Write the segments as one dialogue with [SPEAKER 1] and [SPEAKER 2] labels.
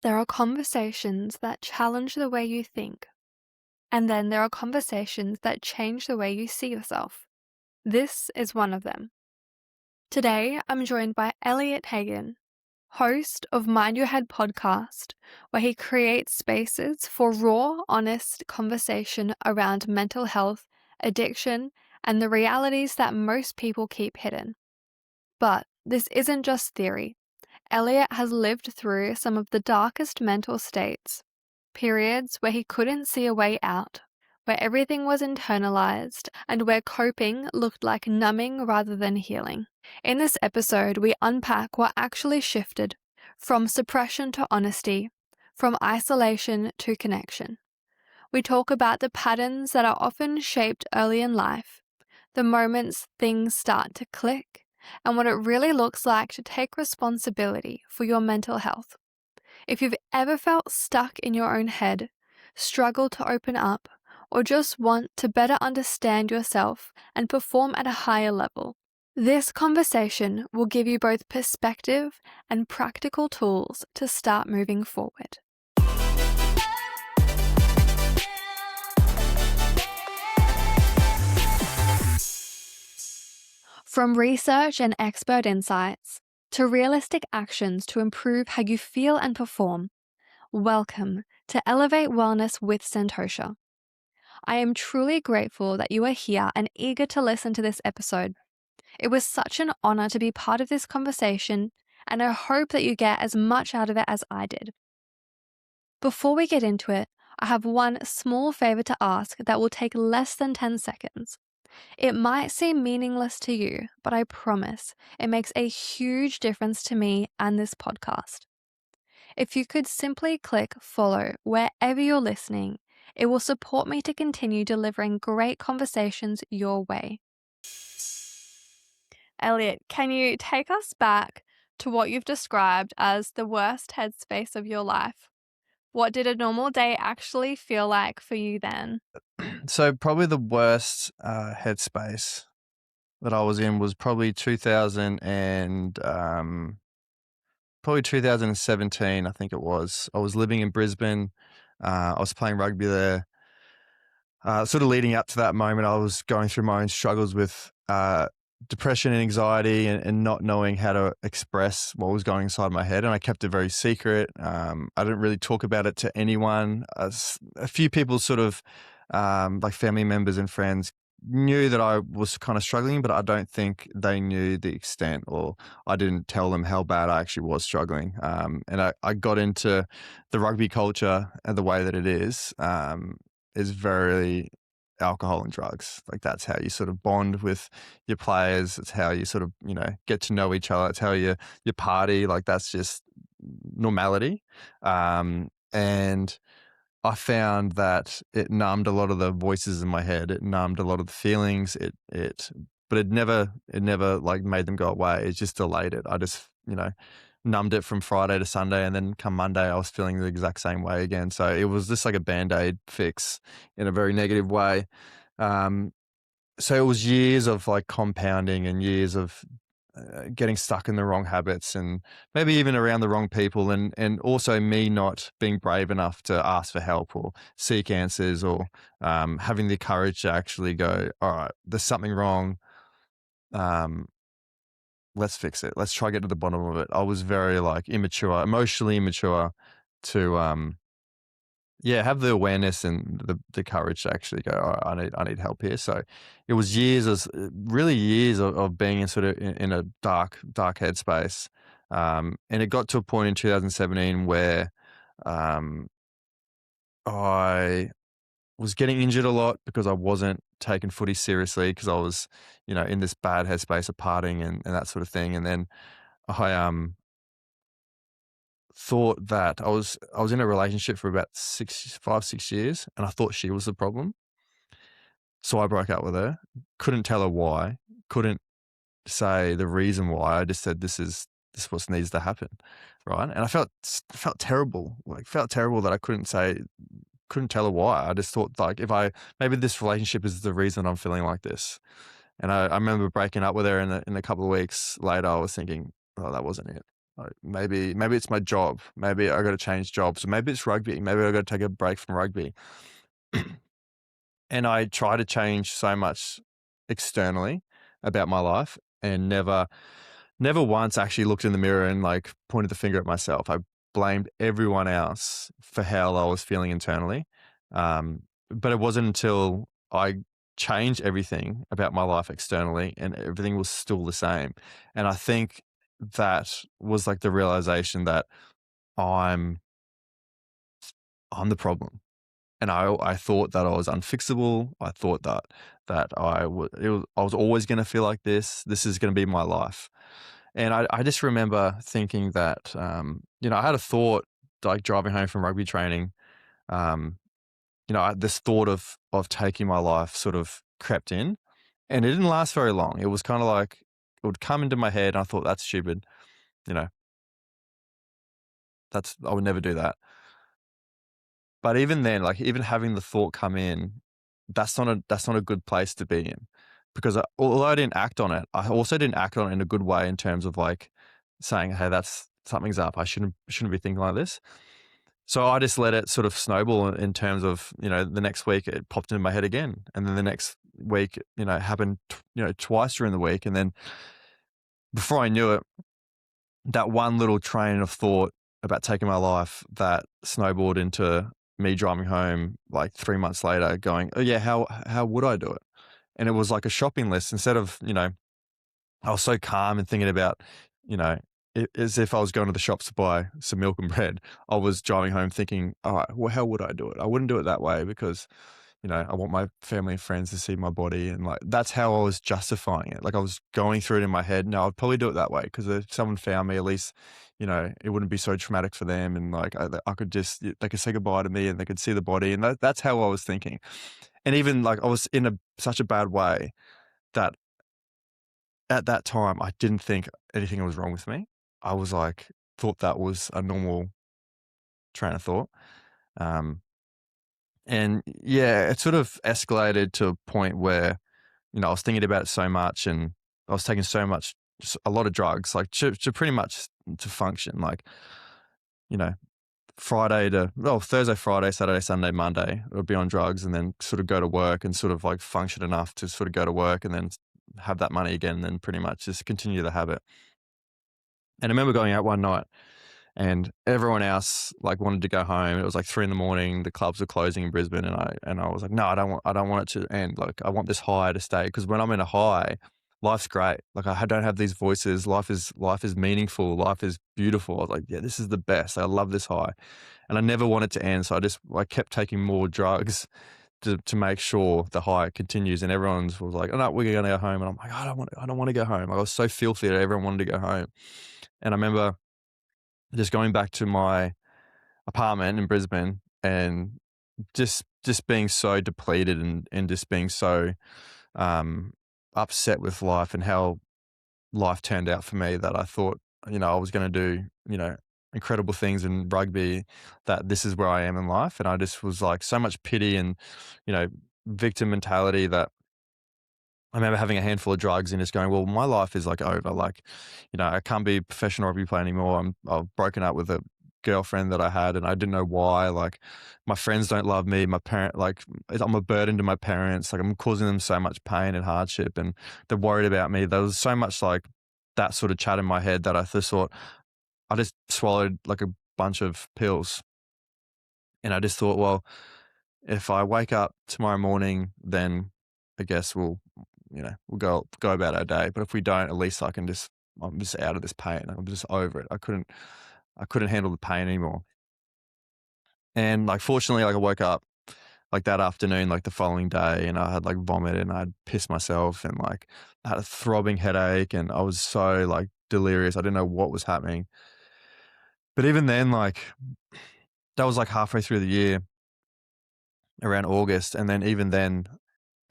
[SPEAKER 1] There are conversations that challenge the way you think, and then there are conversations that change the way you see yourself. This is one of them. Today, I'm joined by Elliot Hagen, host of Mind Your Head podcast, where he creates spaces for raw, honest conversation around mental health, addiction, and the realities that most people keep hidden. But this isn't just theory. Elliot has lived through some of the darkest mental states, periods where he couldn't see a way out, where everything was internalized, and where coping looked like numbing rather than healing. In this episode, we unpack what actually shifted from suppression to honesty, from isolation to connection. We talk about the patterns that are often shaped early in life, the moments things start to click, and what it really looks like to take responsibility for your mental health. If you've ever felt stuck in your own head, struggled to open up, or just want to better understand yourself and perform at a higher level, this conversation will give you both perspective and practical tools to start moving forward. From research and expert insights to realistic actions to improve how you feel and perform, welcome to Elevate Wellness with Santosha. I am truly grateful that you are here and eager to listen to this episode. It was such an honor to be part of this conversation, and I hope that you get as much out of it as I did. Before we get into it, I have one small favor to ask that will take less than 10 seconds. It might seem meaningless to you, but I promise it makes a huge difference to me and this podcast. If you could simply click follow wherever you're listening, it will support me to continue delivering great conversations your way. Elliot, can you take us back to what you've described as the worst headspace of your life? What did a normal day actually feel like for you then?
[SPEAKER 2] So probably the worst headspace that I was in was probably 2017, I think it was. I was living in Brisbane. I was playing rugby there. Sort of leading up to that moment, I was going through my own struggles with depression and anxiety and not knowing how to express what was going inside my head. And I kept it very secret. I didn't really talk about it to anyone. A few people sort of like family members and friends knew that I was kind of struggling, but I don't think they knew the extent, or I didn't tell them how bad I actually was struggling. And I got into the rugby culture and the way that it is very alcohol and drugs. Like that's how you sort of bond with your players. It's how you sort of, get to know each other. It's how you party. Like that's just normality. And I found that it numbed a lot of the voices in my head. It numbed a lot of the feelings. But it never like made them go away. It just delayed it. I just, numbed it from Friday to Sunday, and then come Monday, I was feeling the exact same way again. So it was just like a Band-Aid fix in a very negative way. So it was years of like compounding and years of getting stuck in the wrong habits and maybe even around the wrong people, and also me not being brave enough to ask for help or seek answers, or having the courage to actually go, all right, there's something wrong. Let's fix it. Let's try to get to the bottom of it. I was very like emotionally immature to have the awareness and the courage to actually go, all right, I need help here. So it was really years of being in sort of in a dark headspace. And it got to a point in 2017 where I was getting injured a lot because I wasn't taking footy seriously, because I was, in this bad headspace of partying and that sort of thing. And then I thought that I was in a relationship for about 6 years, and I thought she was the problem. So I broke up with her. Couldn't tell her why. Couldn't say the reason why. I just said, this is what needs to happen, right? And I felt terrible. Like felt terrible that I couldn't tell her why. I just thought like, maybe this relationship is the reason I'm feeling like this. And I remember breaking up with her, and in a couple of weeks later, I was thinking, oh, that wasn't it. Like maybe it's my job. Maybe I got to change jobs. Or maybe it's rugby. Maybe I got to take a break from rugby. And I try to change so much externally about my life, and never once actually looked in the mirror and like pointed the finger at myself. I blamed everyone else for how I was feeling internally. But it wasn't until I changed everything about my life externally and everything was still the same. And I think that was like the realization that I'm I'm the problem. And I thought that I was unfixable. I thought that I was always going to feel like this. This is going to be my life. And I just remember thinking that, I had a thought like driving home from rugby training. Um, this thought of taking my life sort of crept in, and it didn't last very long. It was kind of like it would come into my head, and I thought that's stupid. You know, I would never do that. But even then, like even having the thought come in, that's not a good place to be in, because although I didn't act on it, I also didn't act on it in a good way in terms of like saying, "Hey, that's something's up. I shouldn't be thinking like this." So I just let it sort of snowball in terms of the next week it popped into my head again, and then the next week it happened twice during the week, and then before I knew it, that one little train of thought about taking my life that snowballed into me driving home like 3 months later going, oh yeah, how would I do it? And it was like a shopping list. Instead of, I was so calm and thinking about, you know, as if I was going to the shops to buy some milk and bread. I was driving home thinking, all right, well, how would I do it? I wouldn't do it that way because I want my family and friends to see my body. And like, that's how I was justifying it. Like I was going through it in my head. No, I'd probably do it that way because if someone found me, at least, it wouldn't be so traumatic for them. And like, I could they could say goodbye to me and they could see the body. And that's how I was thinking. And even like I was in such a bad way that at that time, I didn't think anything was wrong with me. I was like, thought that was a normal train of thought. Um, and yeah, it sort of escalated to a point where I was thinking about it so much, and I was taking a lot of drugs, like to pretty much to function, like, you know, Thursday, Friday, Saturday, Sunday, Monday, I would be on drugs and then sort of go to work and sort of like function enough to sort of go to work and then have that money again and then pretty much just continue the habit. And I remember going out one night and everyone else like wanted to go home. It was like 3 a.m. The clubs were closing in Brisbane, and I was like, no, I don't want it to end. Like I want this high to stay because when I'm in a high, life's great. Like I don't have these voices. Life is meaningful. Life is beautiful. I was like, yeah, this is the best. I love this high, and I never want it to end. So I kept taking more drugs to make sure the high continues. And everyone's was like, oh no, we're gonna go home. And I'm like, I don't want to go home. Like, I was so filthy that everyone wanted to go home, and I remember just going back to my apartment in Brisbane and just being so depleted and just being so um, upset with life and how life turned out for me that I thought, I was going to do, incredible things in rugby, that this is where I am in life. And I just was like so much pity and, you know, victim mentality that I remember having a handful of drugs and just going, well, my life is like over. Like, I can't be a professional rugby player anymore. I've broken up with a girlfriend that I had and I didn't know why. Like, my friends don't love me. I'm a burden to my parents. Like, I'm causing them so much pain and hardship, and they're worried about me. There was so much like that sort of chat in my head that I just thought, I just swallowed like a bunch of pills. And I just thought, well, if I wake up tomorrow morning, then I guess we'll go about our day. But if we don't, at least I'm just out of this pain. I'm just over it. I couldn't handle the pain anymore. And like, fortunately, like I woke up like that afternoon, like the following day, and I had like vomit and I'd pissed myself and like I had a throbbing headache and I was so like delirious. I didn't know what was happening. But even then, like that was like halfway through the year around August. And then even then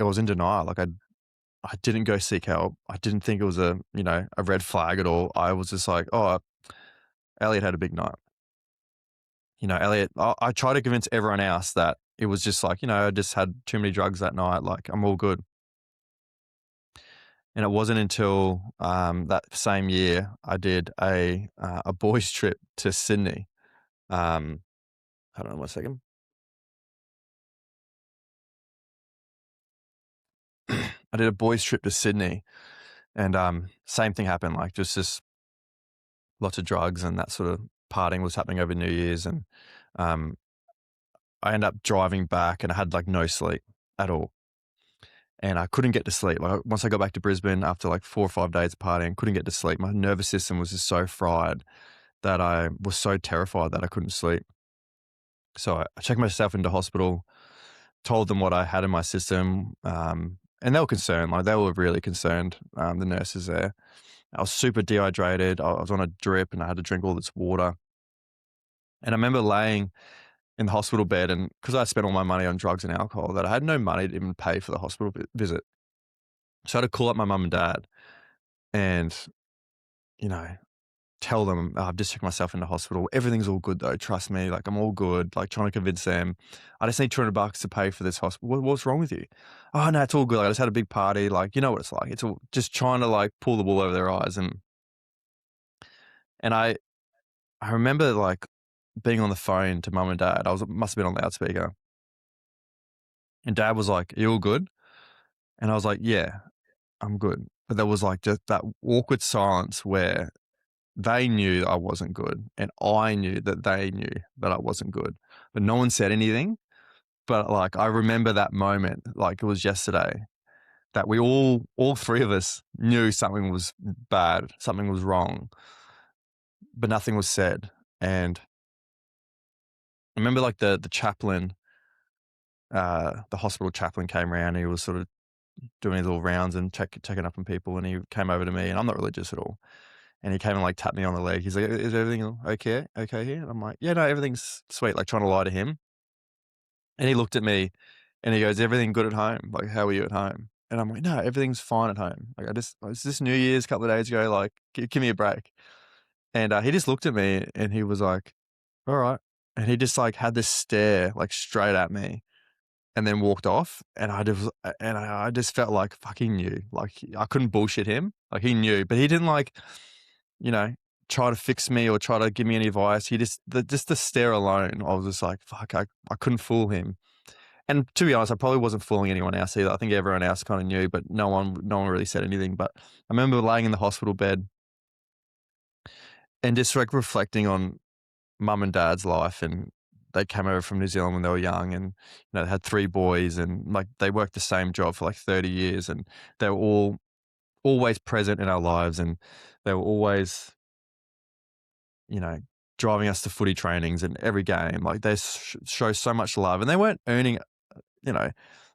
[SPEAKER 2] I was in denial. Like I didn't go seek help. I didn't think it was a red flag at all. I was just like, oh, Elliot had a big night. Elliot, I try to convince everyone else that it was just like, I just had too many drugs that night. Like, I'm all good. And it wasn't until that same year I did a boys trip to Sydney. Hold on 1 second. I did a boys trip to Sydney, and same thing happened. Like just lots of drugs and that sort of partying was happening over New Year's, and um, I ended up driving back, and I had like no sleep at all, and I couldn't get to sleep. Like once I got back to Brisbane after like 4 or 5 days of partying, couldn't get to sleep. My nervous system was just so fried that I was so terrified that I couldn't sleep. So I checked myself into hospital, told them what I had in my system, and they were concerned. Like they were really concerned. The nurses there. I was super dehydrated. I was on a drip, and I had to drink all this water. And I remember laying in the hospital bed, and because I spent all my money on drugs and alcohol, that I had no money to even pay for the hospital visit. So I had to call up my mum and dad, and you know, tell them, "Oh, I've just checked myself into hospital. Everything's all good though. Trust me. Like I'm all good." Like trying to convince them, I just need $200 to pay for this hospital. What's wrong with you? Oh no, it's all good. Like, I just had a big party. Like, you know what it's like. It's all just trying to like pull the wool over their eyes. And I remember like being on the phone to mum and dad. Must have been on loudspeaker. And dad was like, "You all good?" And I was like, "Yeah, I'm good." But there was like just that awkward silence where they knew I wasn't good, and I knew that they knew that I wasn't good, but no one said anything. But like, I remember that moment like it was yesterday, that we all three of us knew something was bad, something was wrong, but nothing was said. And I remember like the chaplain, the hospital chaplain came around. He was sort of doing his little rounds and checking up on people, and he came over to me, and I'm not religious at all. And he came and like tapped me on the leg. He's like, "Is everything okay here?" And I'm like, "Yeah, no, everything's sweet." Like trying to lie to him. And he looked at me, and he goes, "Everything good at home? Like, how are you at home?" And I'm like, "No, everything's fine at home. Like, it's this New Year's a couple of days ago. Like, give me a break." And he just looked at me, and he was like, "All right." And he just like had this stare like straight at me, and then walked off. And I just felt like fucking knew. Like I couldn't bullshit him. Like he knew, but he didn't like, you know, try to fix me or try to give me any advice. He just the stare alone, I was just like, fuck, I couldn't fool him. And to be honest, I probably wasn't fooling anyone else either. I think everyone else kind of knew, but no one really said anything. But I remember laying in the hospital bed and just like reflecting on mum and dad's life. And they came over from New Zealand when they were young, and they had 3 boys, and like they worked the same job for like 30 years, and they were all always present in our lives, and they were always, you know, driving us to footy trainings and every game. Like they show so much love, and they weren't earning, you know,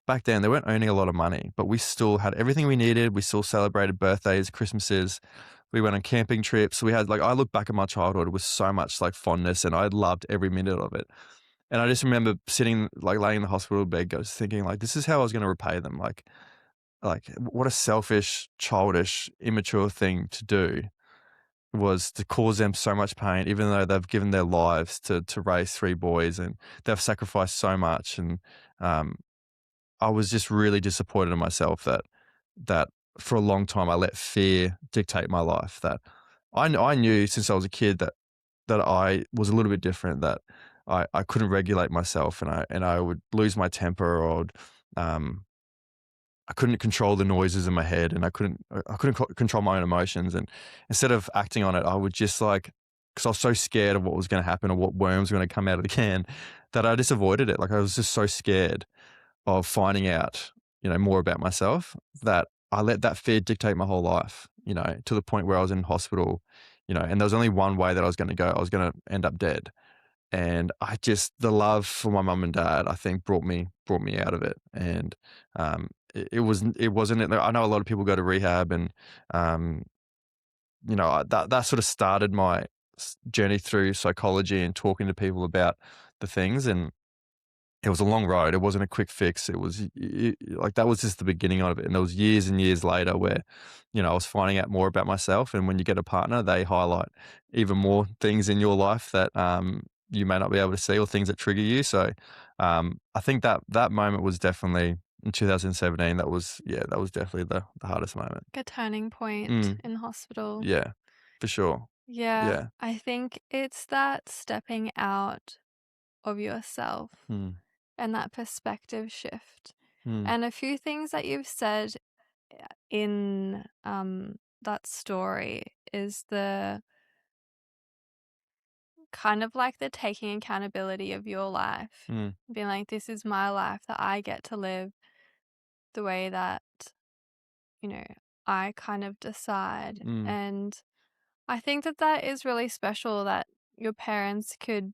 [SPEAKER 2] back then they weren't earning a lot of money, but we still had everything we needed. We still celebrated birthdays, Christmases. We went on camping trips. We had like, I look back at my childhood with so much like fondness, and I loved every minute of it. And I just remember sitting, like laying in the hospital bed, just thinking like, this is how I was going to repay them. Like what a selfish, childish, immature thing to do was to cause them so much pain, even though they've given their lives to raise 3 boys, and they've sacrificed so much. And um, I was just really disappointed in myself that for a long time I let fear dictate my life. That I knew since I was a kid that I was a little bit different. That I couldn't regulate myself, and I would lose my temper, or um, I couldn't control the noises in my head, and I couldn't control my own emotions. And instead of acting on it, I would just like, because I was so scared of what was going to happen or what worms were going to come out of the can, that I just avoided it. Like I was just so scared of finding out, more about myself, that I let that fear dictate my whole life, to the point where I was in hospital, and there was only one way that I was going to go. I was going to end up dead. And the love for my mum and dad, I think brought me out of it. And it wasn't. I know a lot of people go to rehab, and um, that sort of started my journey through psychology and talking to people about the things. And it was a long road. It wasn't a quick fix. It was like that was just the beginning of it. And there was years and years later where, I was finding out more about myself. And when you get a partner, they highlight even more things in your life that you may not be able to see, or things that trigger you. So I think that moment was definitely in 2017, that was definitely the hardest moment.
[SPEAKER 1] Like a turning point
[SPEAKER 2] Mm,
[SPEAKER 1] in hospital.
[SPEAKER 2] yeah, for sure.
[SPEAKER 1] Yeah,
[SPEAKER 2] Yeah.
[SPEAKER 1] I think it's that stepping out of yourself
[SPEAKER 2] Mm,
[SPEAKER 1] and that perspective shift.
[SPEAKER 2] mm,
[SPEAKER 1] And a few things that you've said in that story is the kind of like the taking accountability of your life,
[SPEAKER 2] mm,
[SPEAKER 1] being like, this is my life that I get to live the way that, you know, I kind of decide.
[SPEAKER 2] mm,
[SPEAKER 1] And I think that that is really special that your parents could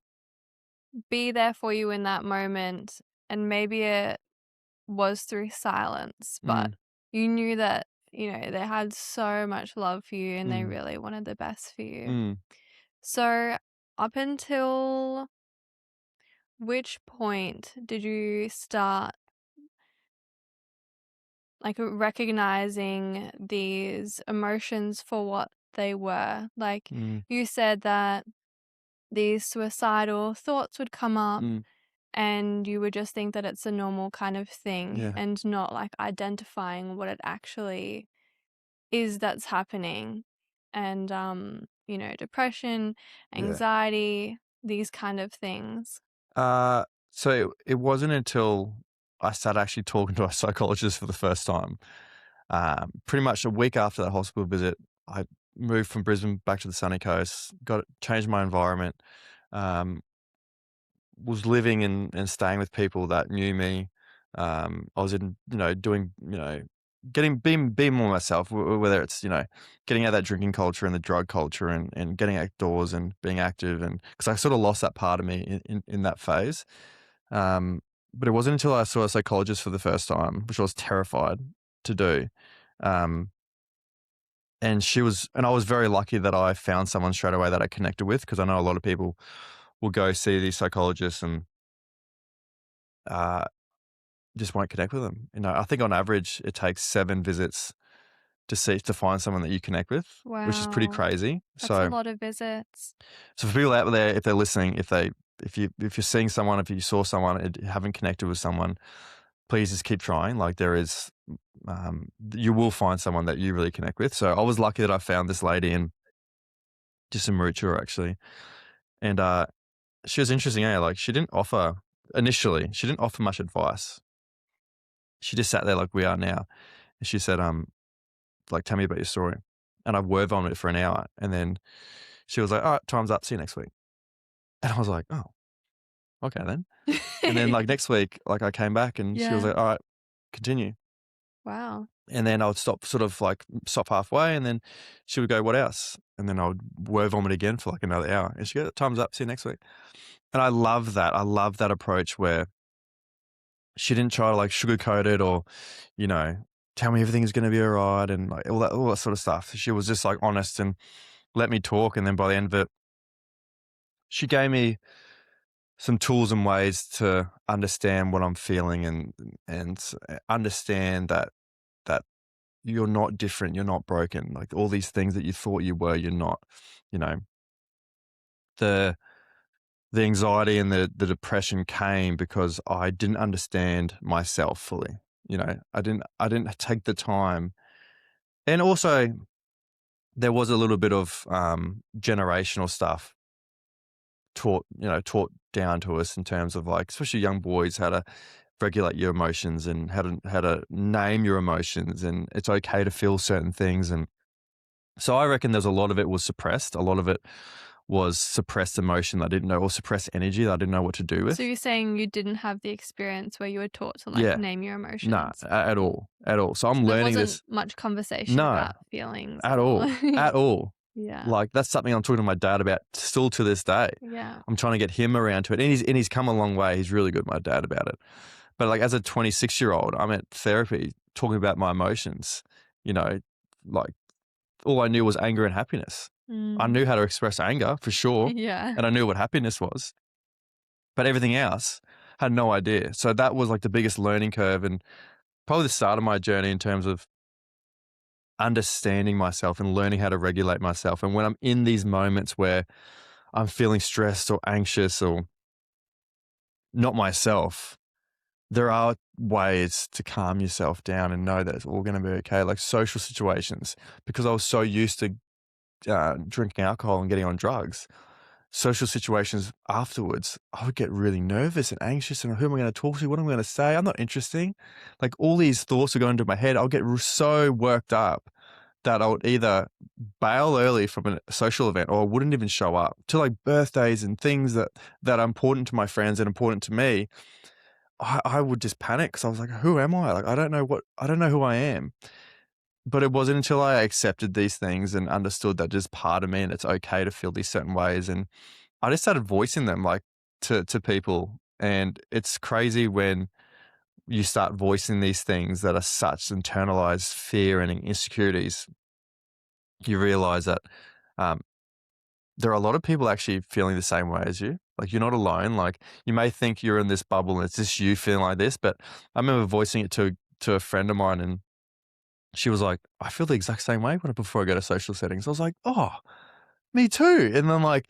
[SPEAKER 1] be there for you in that moment. And maybe it was through silence, but
[SPEAKER 2] mm,
[SPEAKER 1] you knew that, they had so much love for you and they
[SPEAKER 2] mm,
[SPEAKER 1] really wanted the best for you.
[SPEAKER 2] mm,
[SPEAKER 1] So, up until which point did you start like recognizing these emotions for what they were? Like
[SPEAKER 2] mm,
[SPEAKER 1] you said that these suicidal thoughts would come up
[SPEAKER 2] mm,
[SPEAKER 1] and you would just think that it's a normal kind of thing
[SPEAKER 2] yeah,
[SPEAKER 1] and not like identifying what it actually is that's happening. And depression,
[SPEAKER 2] yeah.
[SPEAKER 1] anxiety, these kind of things.
[SPEAKER 2] Uh, so it wasn't until I started actually talking to a psychologist for the first time. Pretty much a week after that hospital visit, I moved from Brisbane back to the sunny coast, changed my environment, um, was living and staying with people that knew me. I was doing, being more myself, whether it's, getting out of that drinking culture and the drug culture and getting outdoors and being active. And because I sort of lost that part of me in that phase. Um, but it wasn't until I saw a psychologist for the first time, which I was terrified to do. Um, and I was very lucky that I found someone straight away that I connected with, because I know a lot of people will go see these psychologists and uh, just won't connect with them. I think on average it takes 7 visits to find someone that you connect with, which is pretty
[SPEAKER 1] Wow,
[SPEAKER 2] crazy.
[SPEAKER 1] that's a
[SPEAKER 2] So,
[SPEAKER 1] lot of visits.
[SPEAKER 2] so for people out there, if they're listening, if you're seeing someone, if you saw someone and you haven't connected with someone, please just keep trying. Like you will find someone that you really connect with. So I was lucky that I found this lady in just in Mauritius actually, and she was interesting. Like she didn't offer much advice. She just sat there like we are now, and she said, like, tell me about your story. And I word vomited for an hour, and then she was like, all right, time's up. See you next week. And I was like, oh, okay then. And then like next week, like I came back and she was
[SPEAKER 1] Yeah.
[SPEAKER 2] like, all right, continue.
[SPEAKER 1] Wow.
[SPEAKER 2] And then I would stop halfway, and then she would go, what else? And then I would word vomit again for like another hour. And she go, time's up. See you next week. And I love that. I love that approach where she didn't try to like sugarcoat it or, you know, tell me everything's going to be all right and like all that sort of stuff. She was just like honest and let me talk. And then by the end of it, she gave me some tools and ways to understand what I'm feeling and understand that you're not different, you're not broken. Like all these things that you thought you were, you're not. You know, the the anxiety and the depression came because I didn't understand myself fully. I didn't take the time. And also there was a little bit of generational stuff taught down to us in terms of like, especially young boys, how to regulate your emotions and how to name your emotions, and it's okay to feel certain things. And so I reckon there's a lot of it was suppressed. A lot of it was suppressed emotion that I didn't know, or suppressed energy that I didn't know what to do
[SPEAKER 1] So
[SPEAKER 2] with.
[SPEAKER 1] you're saying you didn't have the experience where you were taught to like
[SPEAKER 2] Yeah.
[SPEAKER 1] name your
[SPEAKER 2] No,
[SPEAKER 1] emotions.
[SPEAKER 2] at all, at all. So
[SPEAKER 1] So
[SPEAKER 2] I'm
[SPEAKER 1] there
[SPEAKER 2] learning
[SPEAKER 1] wasn't
[SPEAKER 2] this.
[SPEAKER 1] much conversation
[SPEAKER 2] No,
[SPEAKER 1] about feelings
[SPEAKER 2] at
[SPEAKER 1] or
[SPEAKER 2] all, at all.
[SPEAKER 1] yeah.
[SPEAKER 2] Like that's something I'm talking to my dad about still to this day.
[SPEAKER 1] Yeah.
[SPEAKER 2] I'm trying to get him around to it, and he's come a long way. He's really good, my dad, about it. But like as a 26-year-old, I'm at therapy talking about my emotions. You know, like all I knew was anger and happiness. I
[SPEAKER 1] Mm.
[SPEAKER 2] knew how to express anger for sure,
[SPEAKER 1] Yeah.
[SPEAKER 2] and I knew what happiness was, but everything else had no idea. So that was like the biggest learning curve and probably the start of my journey in terms of understanding myself and learning how to regulate myself. And when I'm in these moments where I'm feeling stressed or anxious or not myself, there are ways to calm yourself down and know that it's all going to be okay. Like social situations, because I was so used to drinking alcohol and getting on drugs. Social situations afterwards, I would get really nervous and anxious. And who am I going to talk to? What am I going to say? I'm not interesting. Like all these thoughts are going into my head. I'll get so worked up that I would either bail early from a social event or I wouldn't even show up to like birthdays and things that are important to my friends and important to me. I would just panic because I was like, who am I? Like, I don't know who I am. But it wasn't until I accepted these things and understood that just part of me and it's okay to feel these certain ways. And I just started voicing them like to people. And it's crazy when you start voicing these things that are such internalized fear and insecurities, you realize that um, there are a lot of people actually feeling the same way as you. Like you're not alone. Like you may think you're in this bubble and it's just you feeling like this, but I remember voicing it to a friend of mine, and she was like, I feel the exact same way before I go to social settings. I was like, oh, me too. And then like,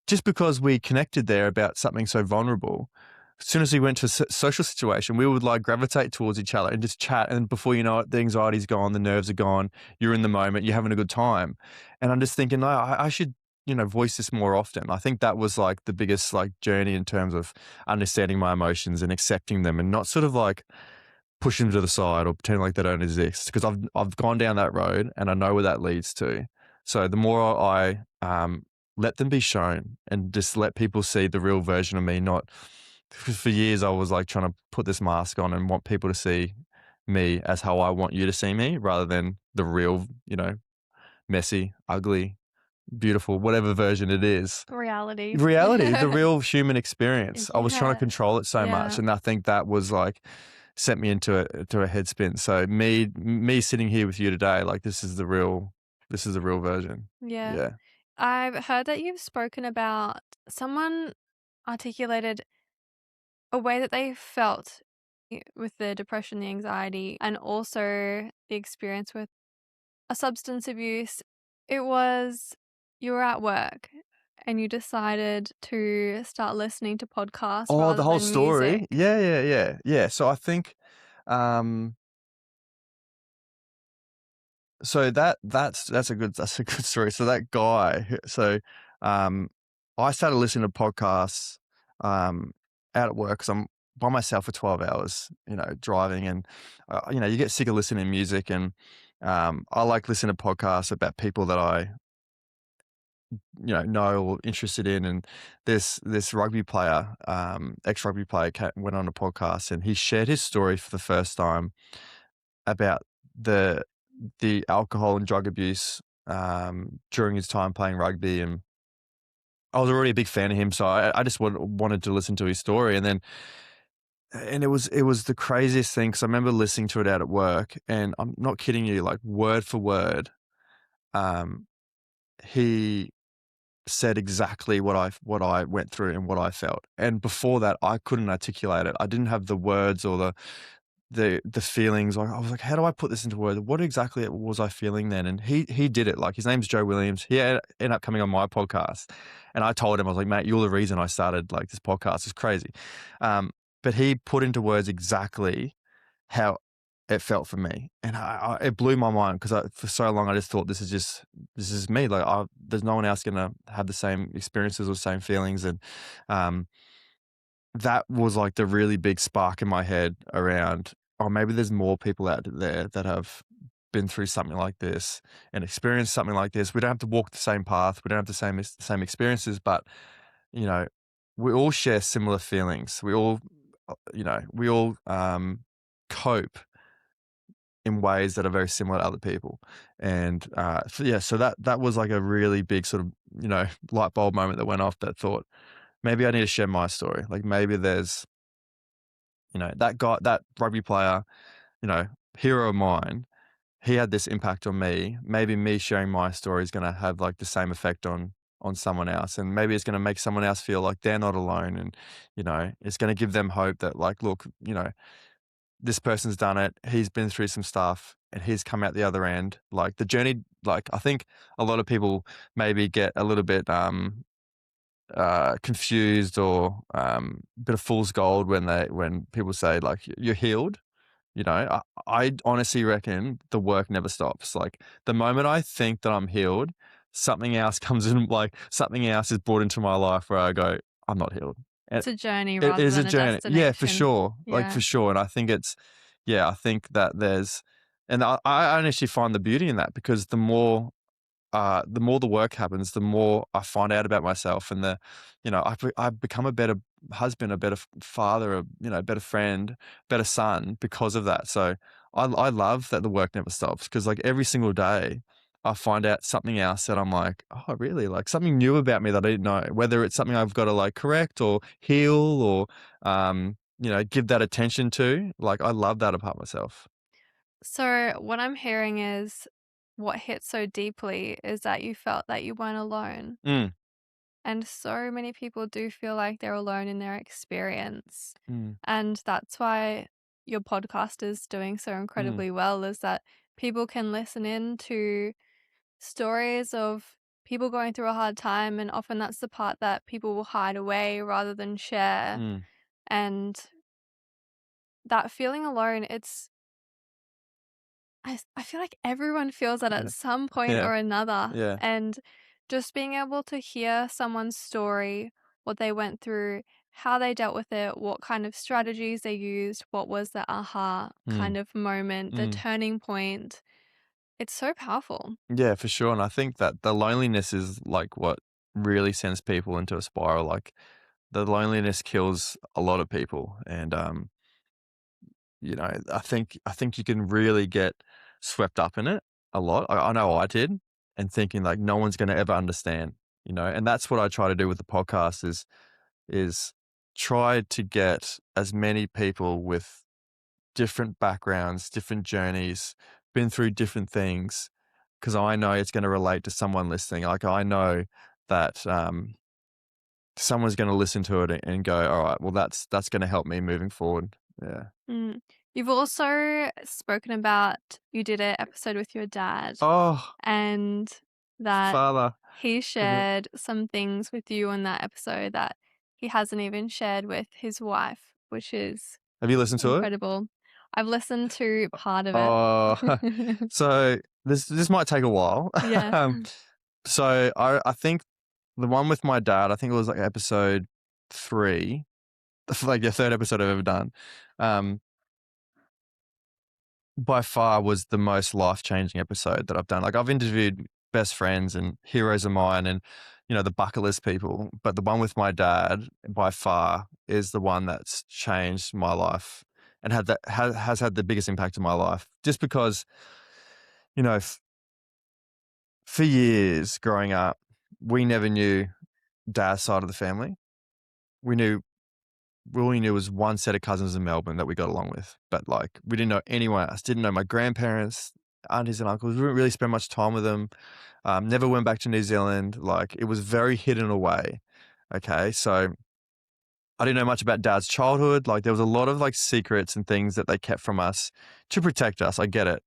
[SPEAKER 2] just because we connected there about something so vulnerable, as soon as we went to a social situation, we would like gravitate towards each other and just chat. And before you know it, the anxiety's gone, the nerves are gone. You're in the moment, you're having a good time. And I'm just thinking, no, I should, voice this more often. I think that was like the biggest like journey in terms of understanding my emotions and accepting them and not sort of like push them to the side or pretend like they don't exist, because I've gone down that road and I know where that leads to. So the more I let them be shown and just let people see the real version of me, not for years I was like trying to put this mask on and want people to see me as how I want you to see me rather than the real, messy, ugly, beautiful, whatever version it is.
[SPEAKER 1] Reality.
[SPEAKER 2] Reality, the real human experience. I was trying to
[SPEAKER 1] Yeah.
[SPEAKER 2] control it so much,
[SPEAKER 1] Yeah.
[SPEAKER 2] and I think that was like sent me into a headspin. So me sitting here with you today, like this is the real version.
[SPEAKER 1] Yeah.
[SPEAKER 2] Yeah.
[SPEAKER 1] I've heard that you've spoken about someone articulated a way that they felt with the depression, the anxiety, and also the experience with a substance abuse. It was you were at work and you decided to start listening to podcasts
[SPEAKER 2] Oh, the
[SPEAKER 1] rather
[SPEAKER 2] whole
[SPEAKER 1] than music.
[SPEAKER 2] story. Yeah. So I think, um, so that's a good story. So that guy, um, I started listening to podcasts, um, out at work because I'm by myself for 12 hours, driving, and you get sick of listening to music, and I like listening to podcasts about people that I know or interested in. And this rugby player, ex rugby player, went on a podcast and he shared his story for the first time about the alcohol and drug abuse during his time playing rugby. And I was already a big fan of him, so I just wanted to listen to his story. And it was the craziest thing, because I remember listening to it out at work, and I'm not kidding you, like word for word, um, he said exactly what I went through and what I felt. And before that, I couldn't articulate it. I didn't have the words or the feelings. Like I was like, how do I put this into words? What exactly was I feeling then? And he did it. Like his name's Joe Williams. He ended up coming on my podcast, and I told him, I was like, mate, you're the reason I started like this podcast. It's crazy. But he put into words exactly how it felt for me, and it blew my mind, because for so long I just thought this is me. Like there's no one else gonna have the same experiences or same feelings. And um, that was like the really big spark in my head around, oh, maybe there's more people out there that have been through something like this and experienced something like this. We don't have to walk the same path. We don't have the same experiences, but you know, we all share similar feelings. We all cope in ways that are very similar to other people. And so that was like a really big sort of, light bulb moment that went off, that thought, maybe I need to share my story. Like maybe there's, that guy, that rugby player, hero of mine, he had this impact on me. Maybe me sharing my story is going to have like the same effect on someone else. And maybe it's going to make someone else feel like they're not alone. And, it's going to give them hope that like, look, this person's done it. He's been through some stuff and he's come out the other end. Like the journey, like I think a lot of people maybe get a little bit, confused or a bit of fool's gold when people say like you're healed. You know, I honestly reckon the work never stops. Like the moment I think that I'm healed, something else comes in, like something else is brought into my life where I go, I'm not healed. And
[SPEAKER 1] It's a journey
[SPEAKER 2] it
[SPEAKER 1] rather
[SPEAKER 2] is a
[SPEAKER 1] than a
[SPEAKER 2] journey. Yeah, for
[SPEAKER 1] destination.
[SPEAKER 2] sure. Like for
[SPEAKER 1] Yeah.
[SPEAKER 2] sure. And I think yeah, I think that and I honestly find the beauty in that because the more the work happens, the more I find out about myself, and I've become a better husband, a better father, a better friend, better son because of that. So I love that the work never stops because like every single day I find out something else that I'm like, oh, really? Like something new about me that I didn't know, whether it's something I've got to like correct or heal or, give that attention to. Like I love that about myself.
[SPEAKER 1] So, what I'm hearing is what hit so deeply is that you felt that you weren't alone.
[SPEAKER 2] Mm,
[SPEAKER 1] And so many people do feel like they're alone in their experience.
[SPEAKER 2] mm,
[SPEAKER 1] And that's why your podcast is doing so
[SPEAKER 2] mm,
[SPEAKER 1] incredibly well, is that people can listen in to stories of people going through a hard time. And often that's the part that people will hide away rather than share.
[SPEAKER 2] mm.
[SPEAKER 1] And that feeling alone, I feel like everyone feels that
[SPEAKER 2] Yeah.
[SPEAKER 1] at some point
[SPEAKER 2] Yeah.
[SPEAKER 1] or another,
[SPEAKER 2] Yeah.
[SPEAKER 1] and just being able to hear someone's story, what they went through, how they dealt with it, what kind of strategies they used, what was the aha
[SPEAKER 2] Mm,
[SPEAKER 1] kind of moment, the
[SPEAKER 2] mm.
[SPEAKER 1] turning point. It's so powerful.
[SPEAKER 2] Yeah, for sure. And I think that the loneliness is like what really sends people into a spiral. Like the loneliness kills a lot of people. And I think you can really get swept up in it a lot. I know I did, and thinking like no one's gonna ever understand, and that's what I try to do with the podcast is try to get as many people with different backgrounds, different journeys, been through different things, because I know it's going to relate to someone listening. Like I know that someone's going to listen to it and go, "All right, well, that's going to help me moving forward." Yeah.
[SPEAKER 1] Mm. You've also spoken about you did an episode with your dad
[SPEAKER 2] Oh,
[SPEAKER 1] and that
[SPEAKER 2] father.
[SPEAKER 1] he
[SPEAKER 2] Of it.
[SPEAKER 1] shared some things with you in that episode that he hasn't even shared with his wife, which is
[SPEAKER 2] Have you listened to it?
[SPEAKER 1] incredible. I've listened to part of it.
[SPEAKER 2] Oh, so this might take a while.
[SPEAKER 1] Yeah.
[SPEAKER 2] um, so I think the one with my dad, I think it was like episode 3, like the third episode I've ever done. Um, by far was the most life-changing episode that I've done. Like I've interviewed best friends and heroes of mine and, the bucket list people, but the one with my dad by far is the one that's changed my life and has had the biggest impact in my life. Just because, you know, f- for years growing up, we never knew dad's side of the family. We knew we only knew was one set of cousins in Melbourne that we got along with, but like we didn't know anyone else. Didn't know my grandparents, aunties, and uncles. We didn't really spend much time with them. Never went back to New Zealand. Like it was very hidden away. Okay, so I didn't know much about dad's childhood. Like there was a lot of like secrets and things that they kept from us to protect us. I get it.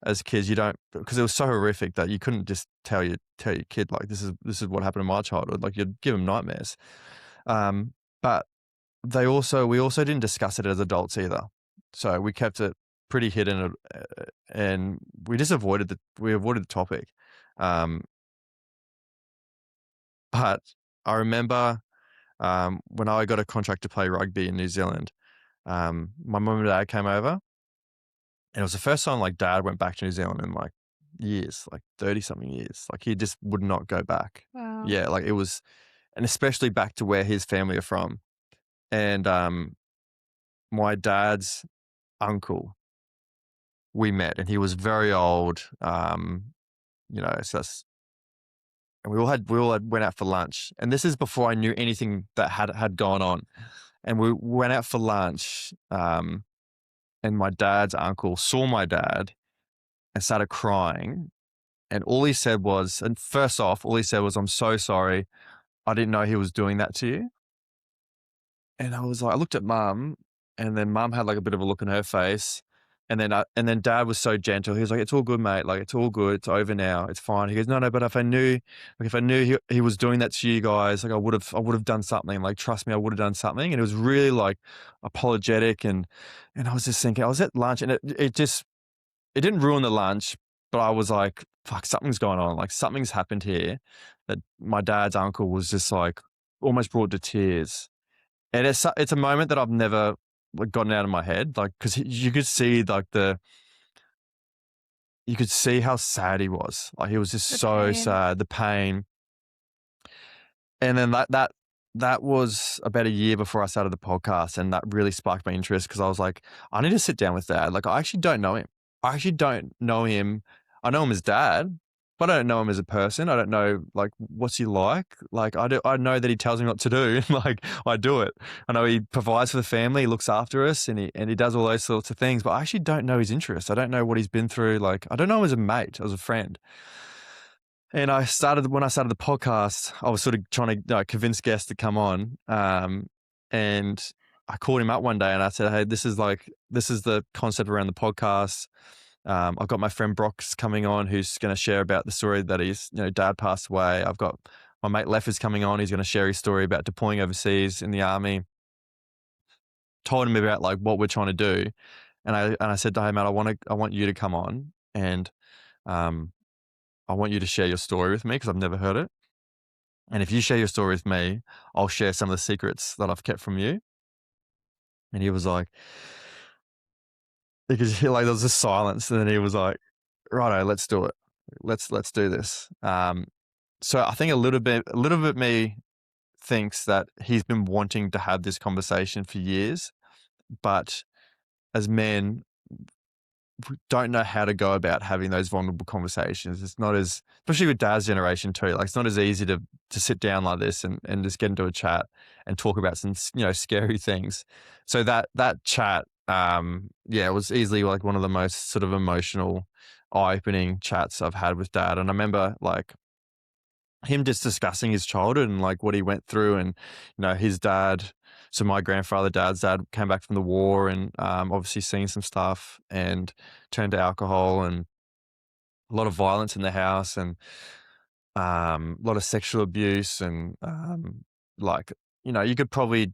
[SPEAKER 2] As kids, you don't because it was so horrific that you couldn't just tell your kid like this is what happened in my childhood. Like you'd give them nightmares. But we also didn't discuss it as adults either. So we kept it pretty hidden, and we avoided the topic. Um, but I remember when I got a contract to play rugby in New Zealand, my mum and dad came over, and it was the first time like dad went back to New Zealand in like years, like 30 something years. Like he just would not go back.
[SPEAKER 1] Wow.
[SPEAKER 2] Yeah, like it was, and especially back to where his family are from. And my dad's uncle we met, and he was very old. So and we all had went out for lunch, and this is before I knew anything that had gone on. And we went out for lunch, and my dad's uncle saw my dad and started crying. And first off, all he said was, "I'm so sorry. I didn't know he was doing that to you." And I was like, I looked at mum, and then mum had like a bit of a look in her face, And then dad was so gentle. He was like, "It's all good, mate. Like, it's all good. It's over now. It's fine." He goes, "No, no, but if I knew he was doing that to you guys, like I would have done something. Like, trust me, I would have done something." And it was really like apologetic. And I was just thinking, I was at lunch and it didn't ruin the lunch, but I was like, fuck, something's going on. Like something's happened here that my dad's uncle was just like almost brought to tears. And it's a moment that I've never like gotten out of my head. Like, cause you could see like you could see how sad he was. Like he was just
[SPEAKER 1] The
[SPEAKER 2] so
[SPEAKER 1] pain.
[SPEAKER 2] sad, the pain. And then that was about a year before I started the podcast, and that really sparked my interest because I was like, I need to sit down with dad. Like I actually don't know him. I actually don't know him. I know him as dad, but I don't know him as a person. I don't know like what's he like. Like I know that he tells me what to do, and like I do it. I know he provides for the family, he looks after us, and he does all those sorts of things. But I actually don't know his interests. I don't know what he's been through. Like I don't know him as a mate, as a friend. And when I started the podcast, I was sort of trying to convince guests to come on. And I called him up one day and I said, "Hey, this is the concept around the podcast. I've got my friend Brock's coming on, who's going to share about the story that dad passed away. I've got my mate Lef is coming on. He's going to share his story about deploying overseas in the army." Told him about like what we're trying to do. And I said to him, "Mate, I want you to come on and, um, I want you to share your story with me because I've never heard it. And if you share your story with me, I'll share some of the secrets that I've kept from you." And he was like, because there was a silence, and then he was like, "Righto, let's do it. Let's do this." So I think a little bit me thinks that he's been wanting to have this conversation for years, but as men, don't know how to go about having those vulnerable conversations. It's not as, especially with dad's generation too, like it's not as easy to sit down like this and just get into a chat and talk about some, scary things. So that chat, yeah, it was easily like one of the most sort of emotional, eye-opening chats I've had with dad. And I remember like him just discussing his childhood and like what he went through, and his dad, so my dad's dad came back from the war, and obviously seen some stuff and turned to alcohol and a lot of violence in the house, and a lot of sexual abuse, and like you could probably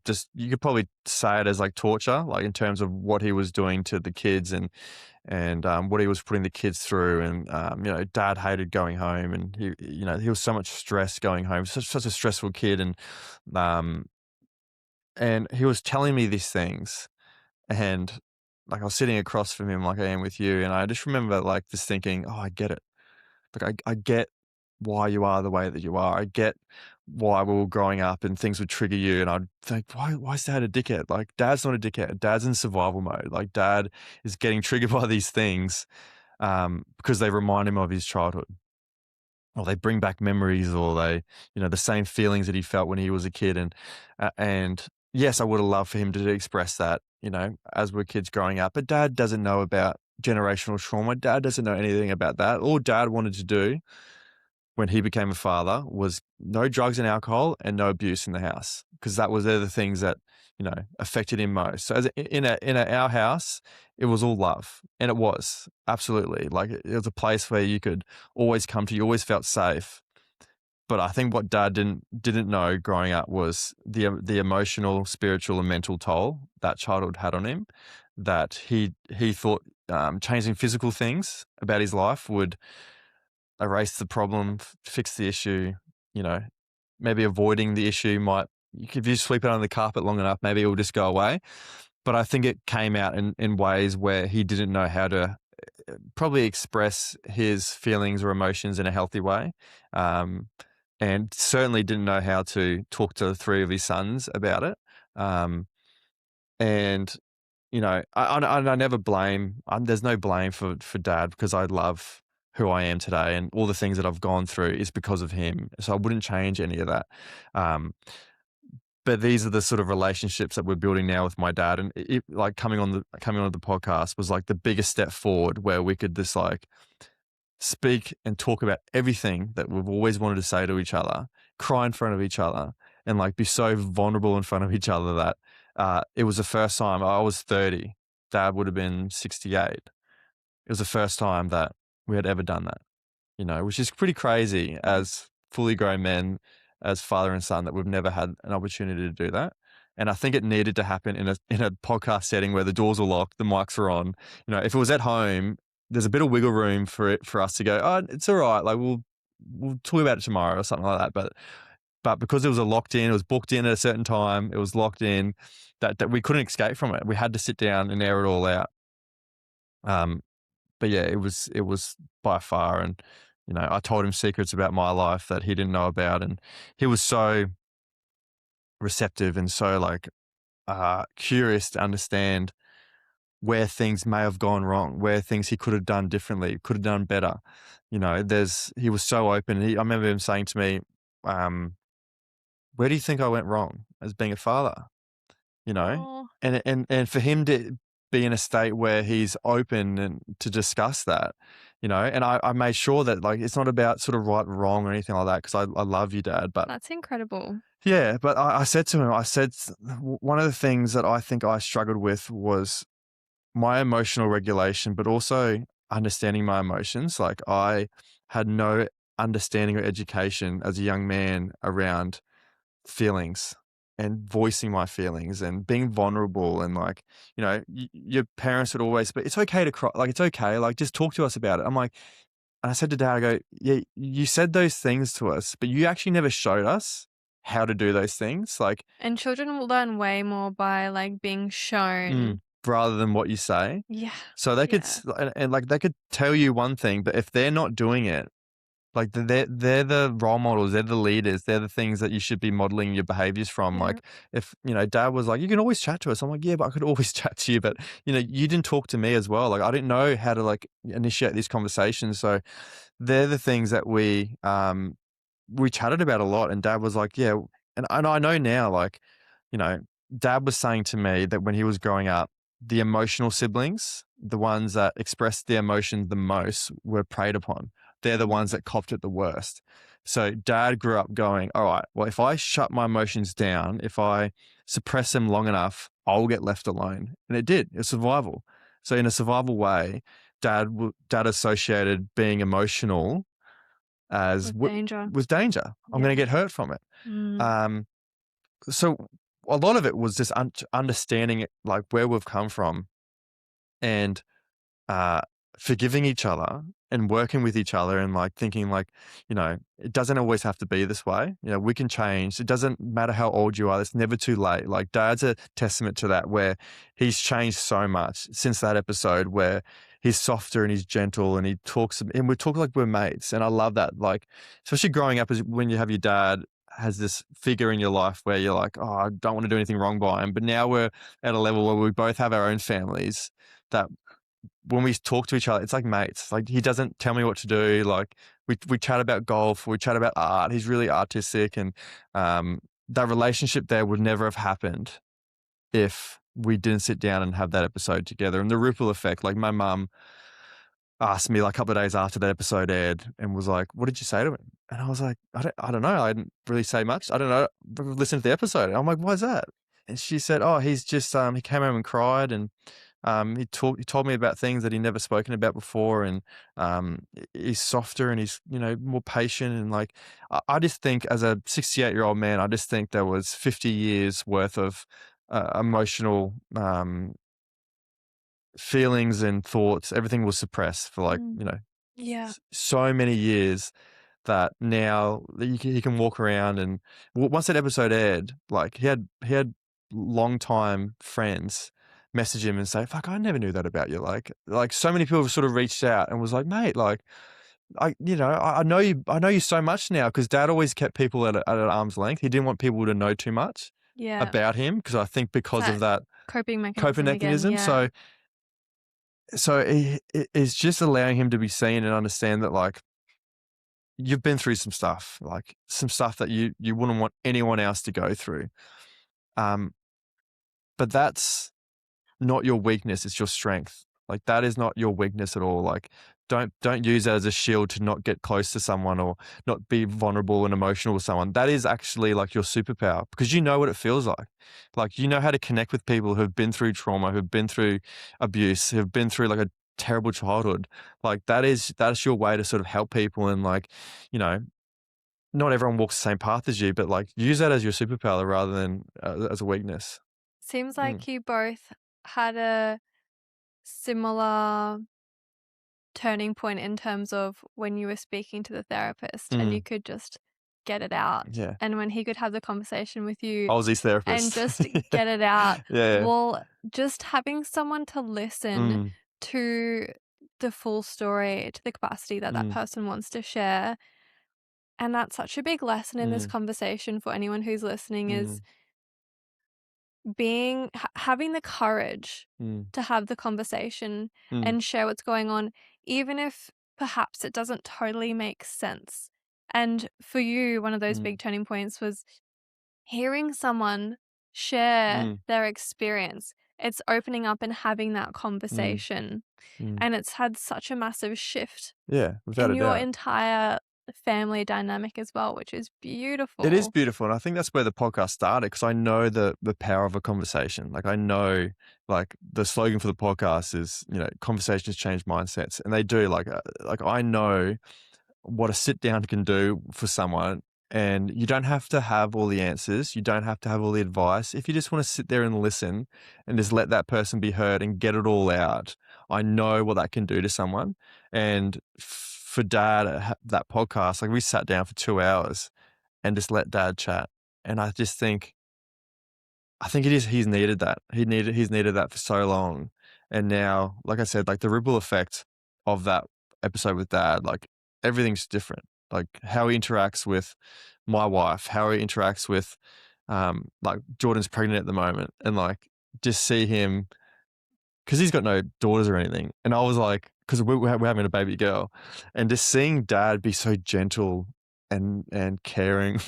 [SPEAKER 2] say it as like torture, like in terms of what he was doing to the kids, and what he was putting the kids through. And dad hated going home, and he was so much stress going home, such a stressful kid. Um and he was telling me these things, and like I was sitting across from him like I am with you, and I just remember like just thinking, oh, I get it. Like I get why you are the way that you are. I get why we were growing up and things would trigger you. And I'd think, why is dad a dickhead? Like dad's not a dickhead. Dad's in survival mode. Like dad is getting triggered by these things, because they remind him of his childhood, or they bring back memories, or they, the same feelings that he felt when he was a kid. And yes, I would have loved for him to express that, as we're kids growing up. But dad doesn't know about generational trauma. Dad doesn't know anything about that. All dad wanted to do when he became a father was no drugs and alcohol and no abuse in the house, because they're the things that affected him most. So in our house, it was all love, and it was absolutely like it was a place where you could always come to. You always felt safe. But I think what dad didn't know growing up was the emotional, spiritual, and mental toll that childhood had on him. That he thought changing physical things about his life would erase the problem, fix the issue. You know, maybe avoiding the issue might. If you sweep it under the carpet long enough, maybe it will just go away. But I think it came out in ways where he didn't know how to probably express his feelings or emotions in a healthy way. And certainly didn't know how to talk to 3 of his sons about it. And, I never blame, there's no blame for dad, because I love who I am today, and all the things that I've gone through is because of him. So I wouldn't change any of that. But these are the sort of relationships that we're building now with my dad. And like coming on the podcast was like the biggest step forward, where we could just like speak and talk about everything that we've always wanted to say to each other, cry in front of each other, and like be so vulnerable in front of each other that it was the first time. I was 30, Dad would have been 68. It was the first time that we had ever done that, which is pretty crazy
[SPEAKER 1] Yeah.
[SPEAKER 2] as fully grown men, as father and son, that we've never had an opportunity to do that. And I think it needed to happen in a podcast setting where the doors were locked, the mics were on. If it was at home, there's a bit of wiggle room for us to go, oh, it's all right. Like we'll talk about it tomorrow or something like that. But because it was it was booked in at a certain time, it was locked in, that we couldn't escape from it. We had to sit down and air it all out. But yeah, it was by far, and I told him secrets about my life that he didn't know about, and he was so receptive and so like curious to understand where things may have gone wrong, where things he could have done differently, could have done better. He was so open. I remember him saying to me, "Where do you think I went wrong as being a father?" you know,
[SPEAKER 1] Oh,
[SPEAKER 2] and for him to be in a state where he's open and to discuss that, and I made sure that like it's not about sort of right and wrong or anything like that because I love you, Dad, but
[SPEAKER 1] that's incredible.
[SPEAKER 2] yeah, but I said to him, one of the things that I think I struggled with was my emotional regulation, but also understanding my emotions. Like I had no understanding or education as a young man around feelings and voicing my feelings and being vulnerable and like your parents would always, but it's okay to cry, like it's okay, like just talk to us about it. I'm like, and I said to Dad, I go, yeah, you said those things to us but you actually never showed us how to do those things, like
[SPEAKER 1] And children will learn way more by, like, being shown.
[SPEAKER 2] rather than what you say.
[SPEAKER 1] Yeah,
[SPEAKER 2] So they could
[SPEAKER 1] yeah,
[SPEAKER 2] and like they could tell you one thing but if they're not doing it, like they're the role models, they're the leaders, they're the things that you should be modeling your behaviors from.
[SPEAKER 1] yeah.
[SPEAKER 2] Like if Dad was like, you can always chat to us. I'm like, yeah, but I could always chat to you, but you didn't talk to me as well. Like I didn't know how to like initiate these conversations. So they're the things that we chatted about a lot. And Dad was like, yeah, and I know now, like you know, Dad was saying to me that when he was growing up, the emotional siblings, the ones that expressed their emotions the most, were preyed upon. They're the ones
[SPEAKER 1] Mm,
[SPEAKER 2] that copped it the worst. So Dad grew up going, all right, well, if I shut my emotions down, if I suppress them long enough, I'll get left alone. And it did. It's survival. So in a survival way, Dad associated being emotional as
[SPEAKER 1] with danger.
[SPEAKER 2] with danger. I'm going
[SPEAKER 1] Yeah.
[SPEAKER 2] to get hurt from it.
[SPEAKER 1] Mm,
[SPEAKER 2] Um, so a lot of it was just understanding it, like where we've come from, and uh, forgiving each other and working with each other and like thinking like, it doesn't always have to be this way. We can change. It doesn't matter how old you are. It's never too late. Like Dad's a testament to that, where he's changed so much since that episode where he's softer and he's gentle and he talks and we talk like we're mates. And I love that. Like, especially growing up as when you have your dad has this figure in your life where you're like, oh, I don't want to do anything wrong by him. But now we're at a level where we both have our own families that when we talk to each other, it's like mates. Like he doesn't tell me what to do. Like we chat about golf, we chat about art. He's really artistic, and that relationship there would never have happened if we didn't sit down and have that episode together. And the ripple effect, like my mum asked me like a couple of days after that episode aired and was like, "What did you say to him?" And I was like, I don't know. I didn't really say much. I don't know. Listen to the episode." And I'm like, "Why's that?" And she said, "Oh, he's just he came home and cried and." He told me about things that he'd never spoken about before, and he's softer and he's more patient, and like I just think as a 68-year-old man, I just think there was 50 years worth of emotional feelings and thoughts. Everything was suppressed for like
[SPEAKER 1] mm. Yeah.
[SPEAKER 2] so many years that now that he can walk around and once that episode aired, like he had longtime friends message him and say, "Fuck, I never knew that about you." Like so many people have sort of reached out and was like, "Mate, like I know you so much now," because Dad always kept people at an arm's length. He didn't want people to know too much
[SPEAKER 1] Yeah.
[SPEAKER 2] about him because I think
[SPEAKER 1] It's
[SPEAKER 2] because of
[SPEAKER 1] that
[SPEAKER 2] that
[SPEAKER 1] coping
[SPEAKER 2] coping
[SPEAKER 1] mechanism again,
[SPEAKER 2] mechanism.
[SPEAKER 1] yeah.
[SPEAKER 2] So it's just allowing him to be seen and understand that like you've been through some stuff, like some stuff that you wouldn't want anyone else to go through. Um, but that's not your weakness, it's your strength. Like, that is not your weakness at all. Like, don't use that as a shield to not get close to someone or not be vulnerable and emotional with someone. That is actually like your superpower because you know what it feels like. Like, you know how to connect with people who've been through trauma, who've been through abuse, who've been through like a terrible childhood. Like, that's your way to sort of help people and like, you know, not everyone walks the same path as you, but like use that as your superpower rather than as a weakness.
[SPEAKER 1] Seems
[SPEAKER 2] Mm,
[SPEAKER 1] like you both had a similar turning point in terms of when you were speaking to the therapist and you
[SPEAKER 2] mm,
[SPEAKER 1] could just get it out.
[SPEAKER 2] yeah.
[SPEAKER 1] And when he could have the conversation with you
[SPEAKER 2] I was his
[SPEAKER 1] and
[SPEAKER 2] therapist.
[SPEAKER 1] just get it out.
[SPEAKER 2] Yeah.
[SPEAKER 1] Well, just having someone to listen
[SPEAKER 2] Mm,
[SPEAKER 1] to the full story to the capacity that that
[SPEAKER 2] mm,
[SPEAKER 1] person wants to share. And that's such a big lesson in this
[SPEAKER 2] mm,
[SPEAKER 1] conversation for anyone who's listening is
[SPEAKER 2] mm,
[SPEAKER 1] having the courage
[SPEAKER 2] mm,
[SPEAKER 1] to have the conversation
[SPEAKER 2] mm,
[SPEAKER 1] and share what's going on, even if perhaps it doesn't totally make sense. And for you, one of those
[SPEAKER 2] mm,
[SPEAKER 1] big turning points was hearing someone share
[SPEAKER 2] mm,
[SPEAKER 1] their experience. It's opening up and having that
[SPEAKER 2] mm,
[SPEAKER 1] conversation.
[SPEAKER 2] mm.
[SPEAKER 1] And it's had such a massive shift
[SPEAKER 2] Yeah, without
[SPEAKER 1] in
[SPEAKER 2] a
[SPEAKER 1] your
[SPEAKER 2] doubt.
[SPEAKER 1] entire family dynamic as well, which is
[SPEAKER 2] It is
[SPEAKER 1] beautiful.
[SPEAKER 2] beautiful, and I think that's where the podcast started because I know the power of a conversation. Like, I know, like, the slogan for the podcast is, you know, "Conversations change mindsets," and they do. Like, I know what a sit down can do for someone. And you don't have to have all the answers. You don't have to have all the advice. If you just want to sit there and listen and just let that person be heard and get it all out, I know what that can do to someone. And for Dad, that podcast, like we sat down for 2 hours and just let Dad chat. And I think it is he's needed that. He's needed that for so long. And now, like I said, like the ripple effect of that episode with Dad, like everything's different. Like how he interacts with my wife, how he interacts with like Jordan's pregnant at the moment, and like just see him because he's got no daughters or anything. And I was like, because we're having a baby girl, and just seeing Dad be so gentle and caring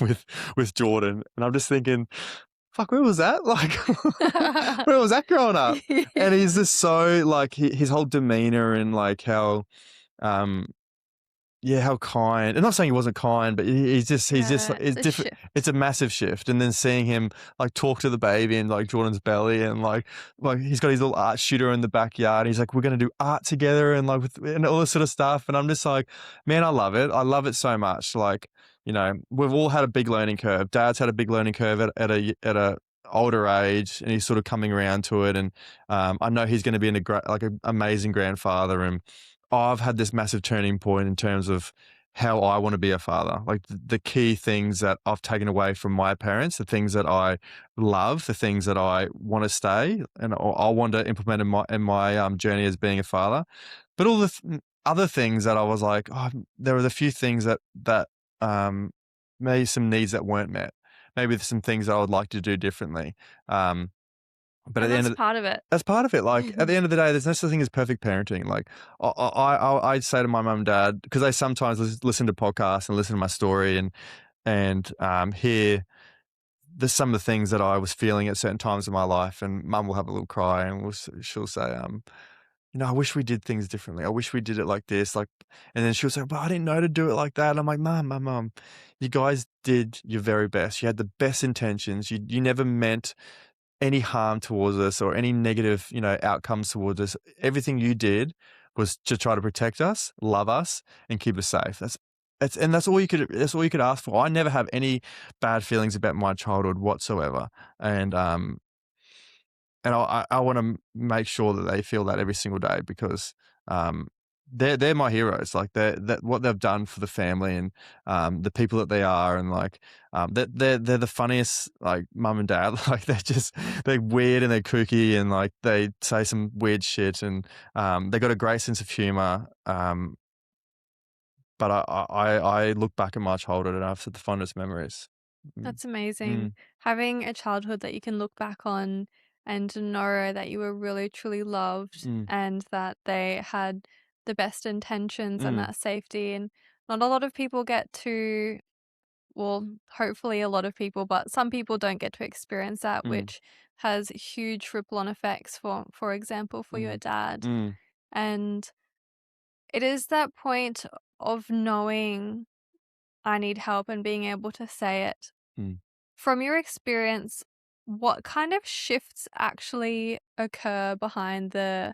[SPEAKER 2] with Jordan, and I'm just thinking, fuck, where was that? Like, where was that growing up? And he's just so like his whole demeanor and like how um yeah, how kind. I'm not saying he wasn't kind, but he's just
[SPEAKER 1] Yeah,
[SPEAKER 2] like,
[SPEAKER 1] it's
[SPEAKER 2] it's
[SPEAKER 1] a
[SPEAKER 2] different.
[SPEAKER 1] shift.
[SPEAKER 2] It's a massive shift. And then seeing him like talk to the baby and like Jordan's belly and like he's got his little art shooter in the backyard. He's like, we're gonna do art together and like and all this sort of stuff. And I'm just like, man, I love it. I love it so much. Like, you know, we've all had a big learning curve. Dad's had a big learning curve at a older age, and he's sort of coming around to it. And I know he's going to be an amazing grandfather. And I've had this massive turning point in terms of how I want to be a father. Like the key things that I've taken away from my parents, the things that I love, the things that I want to stay, and I want to implement in my journey as being a father. But all the other things that I was like, oh, there were the few things that um, maybe some needs that weren't met. Maybe there's some things that I would like to do differently. Um, but at
[SPEAKER 1] And
[SPEAKER 2] the end
[SPEAKER 1] that's
[SPEAKER 2] of
[SPEAKER 1] part of it.
[SPEAKER 2] that's part of it. Like at the end of the day, there's no such thing as perfect parenting. Like I'd say to my mum and dad because they sometimes listen to podcasts and listen to my story and hear some of the things that I was feeling at certain times in my life. And mum will have a little cry and she'll say, you know, I wish we did things differently. I wish we did it like this, like. And then she'll say, "But I didn't know to do it like that." And I'm like, Mum, you guys did your very best. You had the best intentions. You never meant any harm towards us or any negative, you know, outcomes towards us. Everything you did was to try to protect us, love us, and keep us safe. That's all you could ask for. I never have any bad feelings about my childhood whatsoever. And I want to make sure that they feel that every single day because um, they're my heroes. Like that what they've done for the family and the people that they are, and like they're the funniest like mum and dad. Like they're weird and they're kooky and like they say some weird shit and they got a great sense of humor. But I look back at my childhood and I've had the fondest memories. Mm,
[SPEAKER 1] That's amazing.
[SPEAKER 2] mm,
[SPEAKER 1] Having a childhood that you can look back on and know that you were really truly loved
[SPEAKER 2] mm,
[SPEAKER 1] and that they had the best intentions and
[SPEAKER 2] mm,
[SPEAKER 1] that safety. And not a lot of people get to, well, hopefully a lot of people, but some people don't get to experience that,
[SPEAKER 2] mm,
[SPEAKER 1] which has huge ripple on effects for example, for your
[SPEAKER 2] mm,
[SPEAKER 1] dad.
[SPEAKER 2] mm.
[SPEAKER 1] And it is that point of knowing I need help and being able to say it.
[SPEAKER 2] Mm.
[SPEAKER 1] From your experience, what kind of shifts actually occur behind the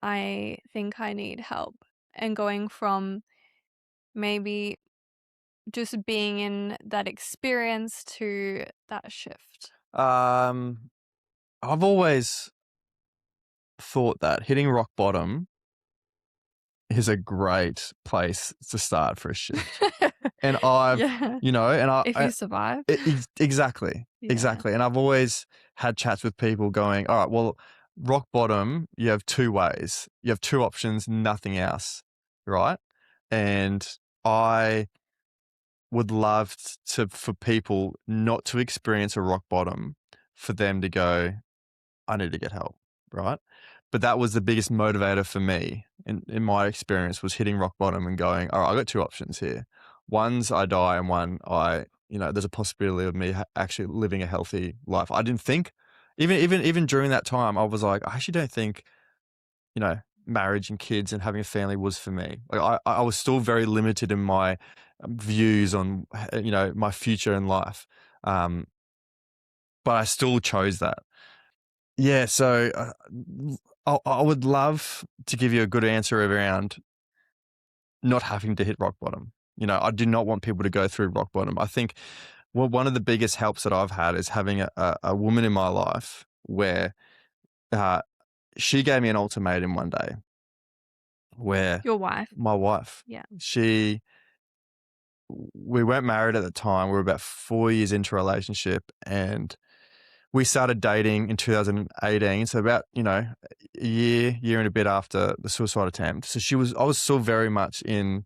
[SPEAKER 1] I think I need help and going from maybe just being in that experience to that shift?
[SPEAKER 2] Um, I've always thought that hitting rock bottom is a great place to start for a shift. And I've,
[SPEAKER 1] Yeah,
[SPEAKER 2] you know, and
[SPEAKER 1] if you survive.
[SPEAKER 2] exactly,
[SPEAKER 1] Yeah,
[SPEAKER 2] exactly. And I've always had chats with people going, all right, well, rock bottom, you have two ways. You have two options, nothing else, right? And I would love for people not to experience a rock bottom, for them to go, I need to get help, right? But that was the biggest motivator for me in my experience, was hitting rock bottom and going, all right, I got two options here. One's I die, and one there's a possibility of me actually living a healthy life. I didn't think, even during that time, I was like, I actually don't think, you know, marriage and kids and having a family was for me. Like I was still very limited in my views on, my future in life. Um, but I still chose that. Yeah, so I would love to give you a good answer around not having to hit rock bottom. I do not want people to go through rock bottom. I think, well, one of the biggest helps that I've had is having a woman in my life where uh, she gave me an ultimatum one day, where
[SPEAKER 1] your wife.
[SPEAKER 2] my wife,
[SPEAKER 1] Yeah.
[SPEAKER 2] she, we weren't married at the time. We were about 4 years into a relationship, and we started dating in 2018. So about, a year and a bit after the suicide attempt. So I was still very much in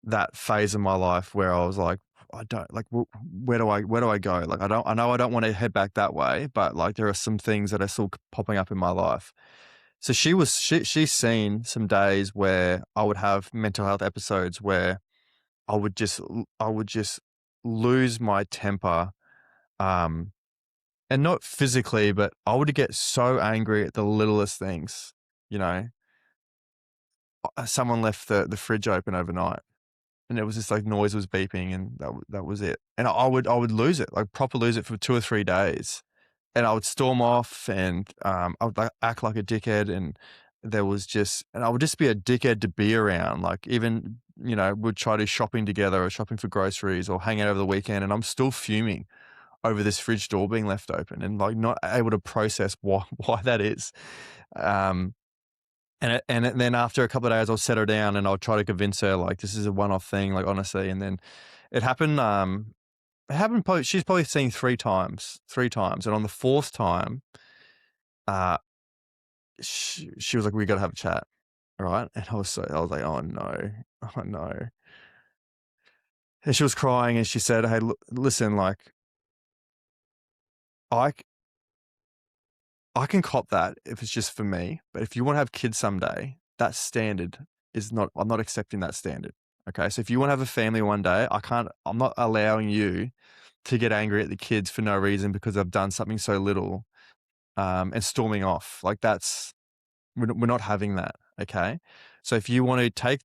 [SPEAKER 2] that phase of my life where I was like, I don't like, where do I go? Like, I know I don't want to head back that way, but like, there are some things that are still popping up in my life. So she's seen some days where I would have mental health episodes where I would just lose my temper. Um, and not physically, but I would get so angry at the littlest things. You know, someone left the fridge open overnight, and it was just like noise was beeping, and that was it. And I would lose it, like proper lose it for 2 or 3 days, and I would storm off, and I would like act like a dickhead, and I would just be a dickhead to be around. Like, even, we'd try to do shopping together, or shopping for groceries, or hang out over the weekend, and I'm still fuming over this fridge door being left open, and like not able to process why that is. Um, and then after a couple of days, I'll settle down and I'll try to convince her, like, this is a one-off thing, like, honestly. And then it happened. It happened. She's probably seen three times, and on the fourth time, uh, she was like, "We got to have a chat." Right. And I was like, "Oh no, oh no." And she was crying, and she said, "Hey, listen, like, I I can cop that if it's just for me, but if you want to have kids someday, that standard I'm not accepting that standard. Okay. So if you want to have a family one day, I'm not allowing you to get angry at the kids for no reason because I've done something so little, and storming off. Like, we're not having that. Okay. So if you want to take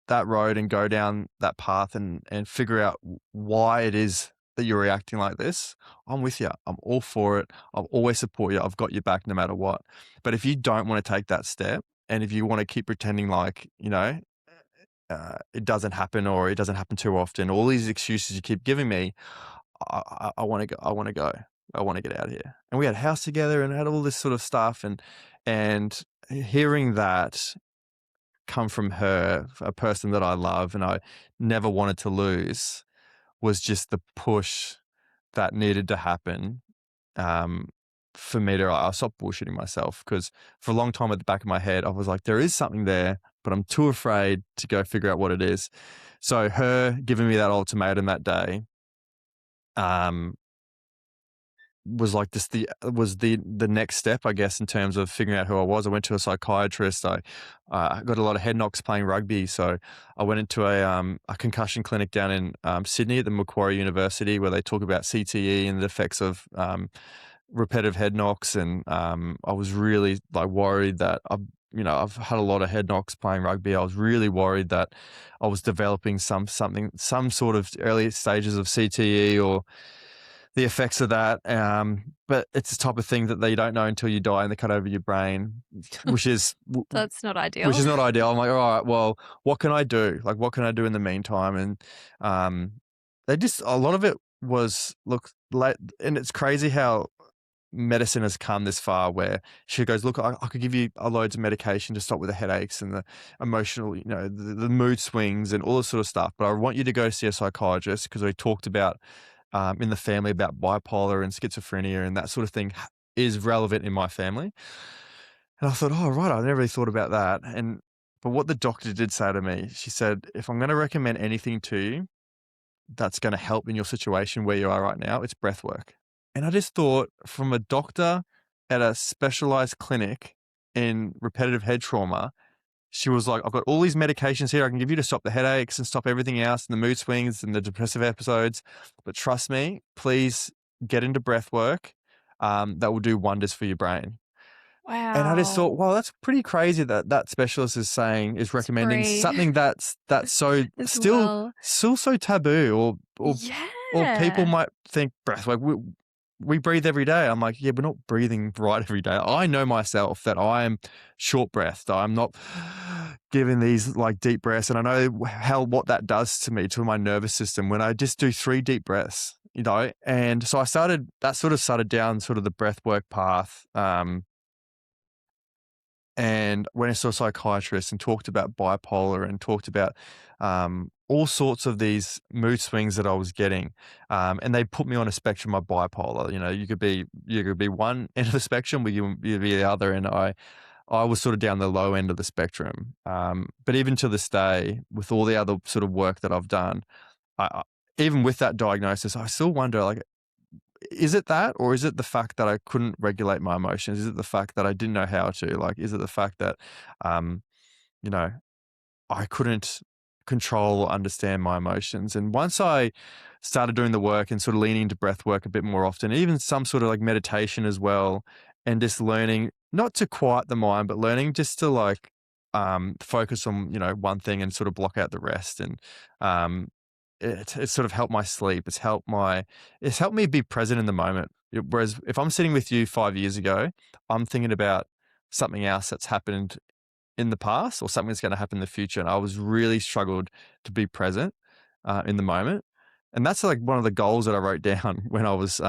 [SPEAKER 2] that road and go down that path, and figure out why it is that you're reacting like this, I'm with you. I'm all for it. I'll always support you. I've got your back no matter what. But if you don't want to take that step, and if you want to keep pretending like, it doesn't happen, or it doesn't happen too often, all these excuses you keep giving me, I want to go. I want to go. I want to get out of here. And we had a house together and had all this sort of stuff. And hearing that come from her, a person that I love and I never wanted to lose, was just the push that needed to happen, um, for me to, I stopped bullshitting myself, because for a long time at the back of my head, I was like, there is something there, but I'm too afraid to go figure out what it is. So her giving me that ultimatum that day, um, was like the next step, I guess, in terms of figuring out who I was. I went to a psychiatrist. I got a lot of head knocks playing rugby, so I went into a concussion clinic down in Sydney at the Macquarie University, where they talk about CTE and the effects of repetitive head knocks. And I was really like worried that I've had a lot of head knocks playing rugby. I was really worried that I was developing some sort of early stages of CTE or the effects of that. But it's the type of thing that they don't know until you die and they cut over your brain, which is
[SPEAKER 1] That's not
[SPEAKER 2] which
[SPEAKER 1] ideal.
[SPEAKER 2] is not ideal. I'm like, all right, well, what can I do? Like, what can I do in the meantime? And they just a lot of it was look like, and it's crazy how medicine has come this far where she goes, look, I could give you a loads of medication to stop with the headaches and the emotional, the mood swings and all this sort of stuff. But I want you to go see a psychiatrist because we talked about in the family about bipolar and schizophrenia and that sort of thing is relevant in my family. And I thought, oh, right, I never really thought about that. But what the doctor did say to me, she said, if I'm going to recommend anything to you that's going to help in your situation where you are right now, it's breath work. And I just thought from a doctor at a specialized clinic in repetitive head trauma, she was like, I've got all these medications here I can give you to stop the headaches and stop everything else and the mood swings and the depressive episodes. But trust me, please get into breath work. That will do wonders for your brain. And I just thought,
[SPEAKER 1] Wow.
[SPEAKER 2] wow, that's pretty crazy that that specialist is
[SPEAKER 1] It's
[SPEAKER 2] recommending
[SPEAKER 1] free
[SPEAKER 2] something that's so
[SPEAKER 1] as
[SPEAKER 2] still
[SPEAKER 1] well.
[SPEAKER 2] still so taboo, or people
[SPEAKER 1] Yeah.
[SPEAKER 2] might think breath like we breathe every day. I'm like, yeah, we're not breathing right every day. I know myself that I am short breathed. I'm not giving these like deep breaths, and I know how what that does to me, to my nervous system when I just do 3 deep breaths. And so that sort of started down sort of the breath work path. And went and saw a psychiatrist and talked about bipolar and talked about all sorts of these mood swings that I was getting. And they put me on a spectrum of bipolar. You could be one end of the spectrum, but you'd be the other. And I was sort of down the low end of the spectrum. But even to this day, with all the other sort of work that I've done, even with that diagnosis, I still wonder, like, is it that, or is it the fact that I couldn't regulate my emotions? Is it the fact that I didn't know how to? Like, is it the fact that, um, you know, I couldn't control or understand my emotions? And once I started doing the work and sort of leaning into breath work a bit more often, even some sort of like meditation as well, and just learning not to quiet the mind, but learning just to like focus on, one thing and sort of block out the rest. And um, it's sort of helped my sleep. It's helped me be present in the moment. Whereas if I'm sitting with you 5 years ago, I'm thinking about something else that's happened in the past or something that's going to happen in the future. And I was really struggled to be present in the moment. And that's like one of the goals that I wrote down when I was,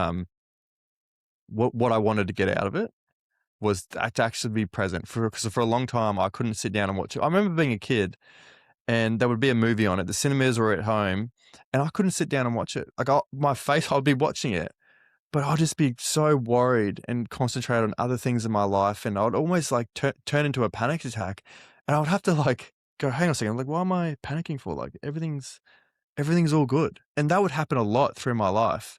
[SPEAKER 2] what I wanted to get out of it was to actually be present because for a long time I couldn't sit down and watch it. I remember being a kid and there would be a movie on at the cinemas or at home, and I couldn't sit down and watch it. Like I'd be watching it, but I'd just be so worried and concentrate on other things in my life, and I'd almost like turn into a panic attack, and I would have to like go, hang on a second, like why am I panicking for? Like everything's all good, and that would happen a lot through my life,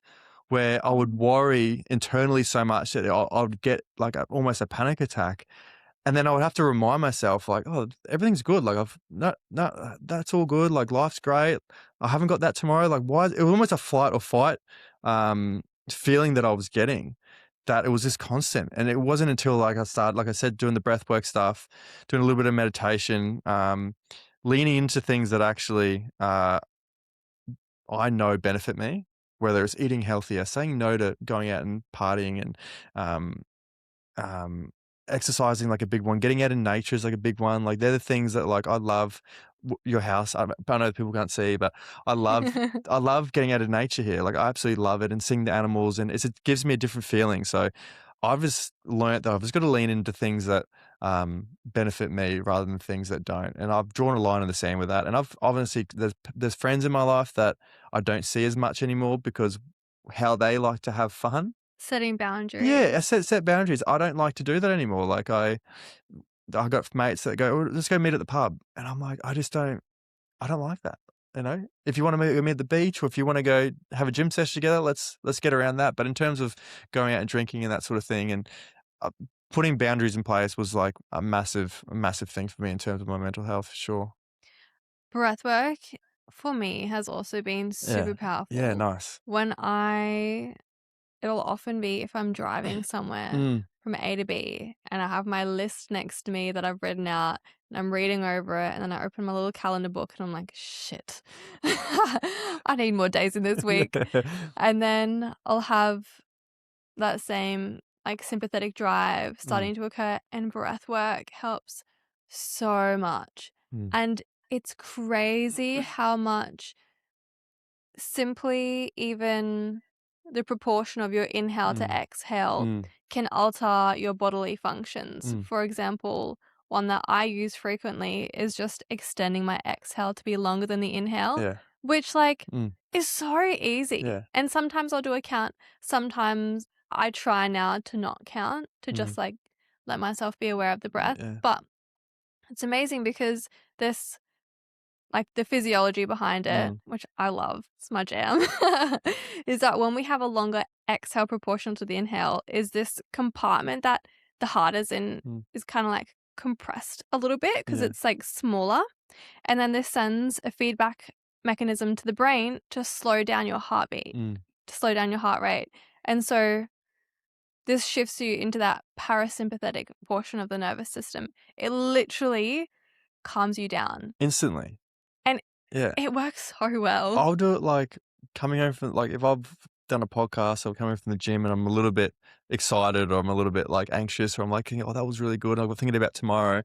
[SPEAKER 2] where I would
[SPEAKER 1] Mm.
[SPEAKER 2] worry internally so much that I would get like almost a panic attack, and then I would have to remind myself, like, "Oh, everything's good. Like, no, that's all good. Like, life's great. I haven't got that tomorrow." Like, why? It was almost a flight or fight um, feeling that I was getting. That it was just constant, and it wasn't until like I started, like I said, doing the breathwork stuff, doing a little bit of meditation, leaning into things that actually I know benefit me, whether it's eating healthier, saying no to going out and partying, and um, um, exercising like a big one, getting out in nature is like a big one. Like they're the things that like I love. Your house, I know people can't see, but I love I love getting out of nature here. Like I absolutely love it, and seeing the animals, and it gives me a different feeling. So I've just learnt that I've just got to lean into things that benefit me rather than things that don't. And I've drawn a line in the sand with that. And I've obviously there's friends in my life that I don't see as much anymore because how they like to have fun.
[SPEAKER 1] Setting
[SPEAKER 2] Yeah, I
[SPEAKER 1] boundaries.
[SPEAKER 2] set boundaries. I don't like to do that anymore. Like I got mates that go, "Oh, let's go meet at the pub," and I'm like, I don't like that. If you want to meet at the beach, or if you want to go have a gym session together, let's get around that. But in terms of going out and drinking and that sort of thing, and uh, putting boundaries in place was like a massive thing for me in terms of my mental health, for sure.
[SPEAKER 1] Breathwork for me has also been
[SPEAKER 2] Yeah,
[SPEAKER 1] super
[SPEAKER 2] yeah,
[SPEAKER 1] powerful.
[SPEAKER 2] nice.
[SPEAKER 1] When I It'll often be if I'm driving somewhere
[SPEAKER 2] Mm.
[SPEAKER 1] from A to B, and I have my list next to me that I've written out, and I'm reading over it, and then I open my little calendar book, and I'm like, shit, I need more days in this week. And then I'll have that same like sympathetic drive
[SPEAKER 2] Mm,
[SPEAKER 1] starting to occur, and breath work helps so much.
[SPEAKER 2] mm,
[SPEAKER 1] And it's crazy how much simply even the proportion of your inhale to
[SPEAKER 2] mm,
[SPEAKER 1] exhale
[SPEAKER 2] mm,
[SPEAKER 1] can alter your bodily functions.
[SPEAKER 2] mm.
[SPEAKER 1] For example, one that I use frequently is just extending my exhale to be longer than the inhale,
[SPEAKER 2] Yeah.
[SPEAKER 1] which like
[SPEAKER 2] Mm,
[SPEAKER 1] is so easy.
[SPEAKER 2] yeah.
[SPEAKER 1] And sometimes I'll do a count. Sometimes I try now to not count, to
[SPEAKER 2] Mm,
[SPEAKER 1] just like let myself be aware of the breath.
[SPEAKER 2] yeah.
[SPEAKER 1] But it's amazing because this like the physiology behind it,
[SPEAKER 2] Mm,
[SPEAKER 1] which I love, it's my jam, is that when we have a longer exhale proportional to the inhale, is this compartment that the heart is in
[SPEAKER 2] mm,
[SPEAKER 1] is kind of like compressed a little bit because
[SPEAKER 2] yeah.
[SPEAKER 1] it's like smaller. And then this sends a feedback mechanism to the brain to slow down your heartbeat,
[SPEAKER 2] Mm,
[SPEAKER 1] to slow down your heart rate. And so this shifts you into that parasympathetic portion of the nervous system. It literally calms you down.
[SPEAKER 2] instantly.
[SPEAKER 1] And
[SPEAKER 2] Yeah.
[SPEAKER 1] it works so well.
[SPEAKER 2] I'll do it like coming home from, like, if I've done a podcast or coming from the gym and I'm a little bit excited or I'm a little bit like anxious or I'm like, oh, that was really good. I'm thinking about tomorrow.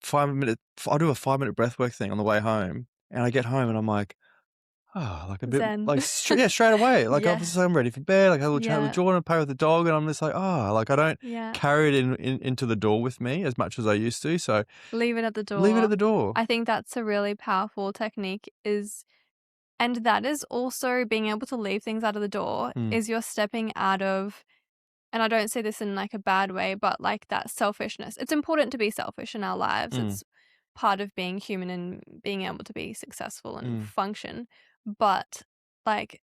[SPEAKER 2] 5 minute, I'll do a 5 minute breathwork thing on the way home, and I get home and I'm like, oh, like a bit
[SPEAKER 1] Zen.
[SPEAKER 2] like yeah, straight away. Like
[SPEAKER 1] Yes.
[SPEAKER 2] I'm ready for bed. Like I will chat with
[SPEAKER 1] Yeah.
[SPEAKER 2] Jordan, play with the dog, and I'm just like, oh, like I don't
[SPEAKER 1] Yeah.
[SPEAKER 2] carry it into the door with me as much as I used to. So
[SPEAKER 1] Leave it at the
[SPEAKER 2] leave it at
[SPEAKER 1] door.
[SPEAKER 2] the door.
[SPEAKER 1] I think that's a really powerful technique is and that is also being able to leave things out of the door
[SPEAKER 2] Mm,
[SPEAKER 1] is you're stepping out of and I don't say this in like a bad way, but like that selfishness. It's important to be selfish in our lives.
[SPEAKER 2] mm,
[SPEAKER 1] It's part of being human and being able to be successful and
[SPEAKER 2] mm,
[SPEAKER 1] function. But like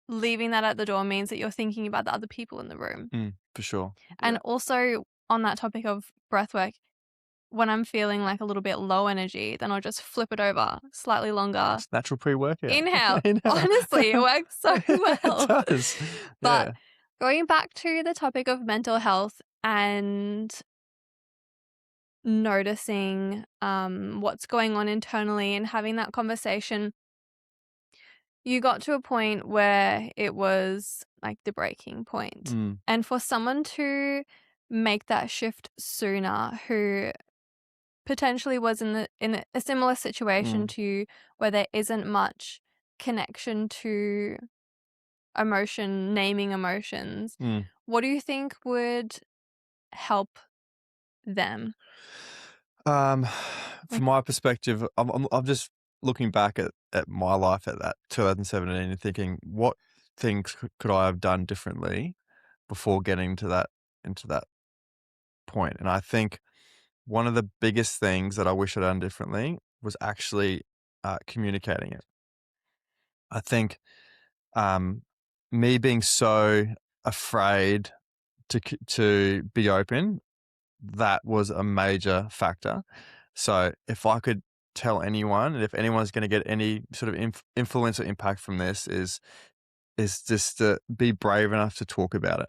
[SPEAKER 1] leaving that at the door means that you're thinking about the other people in the room.
[SPEAKER 2] for sure.
[SPEAKER 1] And
[SPEAKER 2] Yeah,
[SPEAKER 1] also on that topic of breath work, when I'm feeling like a little bit low energy, then I'll just flip it over slightly longer.
[SPEAKER 2] it's natural pre-workout.
[SPEAKER 1] Inhale.
[SPEAKER 2] I know.
[SPEAKER 1] Honestly, it works so
[SPEAKER 2] It
[SPEAKER 1] well.
[SPEAKER 2] does.
[SPEAKER 1] But
[SPEAKER 2] Yeah.
[SPEAKER 1] going back to the topic of mental health and noticing what's going on internally and having that conversation, you got to a point where it was like the breaking point.
[SPEAKER 2] Mm,
[SPEAKER 1] And for someone to make that shift sooner who potentially was in a similar situation
[SPEAKER 2] mm,
[SPEAKER 1] to you where there isn't much connection to emotion, naming emotions,
[SPEAKER 2] mm.
[SPEAKER 1] what do you think would help them?
[SPEAKER 2] Um, from
[SPEAKER 1] Like,
[SPEAKER 2] my perspective, I'm just looking back at my life at that 2017 and thinking, what things could I have done differently before getting to that into that point? And I think one of the biggest things that I wish I'd done differently was actually communicating it. I think um, me being so afraid to be open, that was a major factor. So if I could tell anyone, and if anyone's going to get any sort of influence or impact from this, is just to be brave enough to talk about it.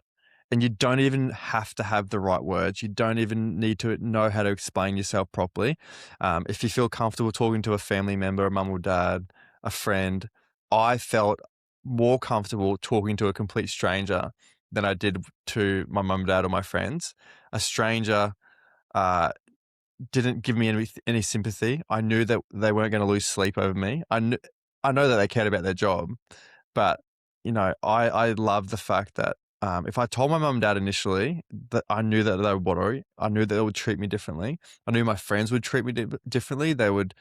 [SPEAKER 2] And you don't even have to have the right words. You don't even need to know how to explain yourself properly. If you feel comfortable talking to a family member, a mum or dad, a friend, I felt more comfortable talking to a complete stranger than I did to my mum, dad, or my friends. A stranger uh, didn't give me any sympathy. I knew that they weren't going to lose sleep over me. I know that they cared about their job, but, I love the fact that, if I told my mum and dad initially that I knew that they would worry, I knew that they would treat me differently. I knew my friends would treat me differently. They would,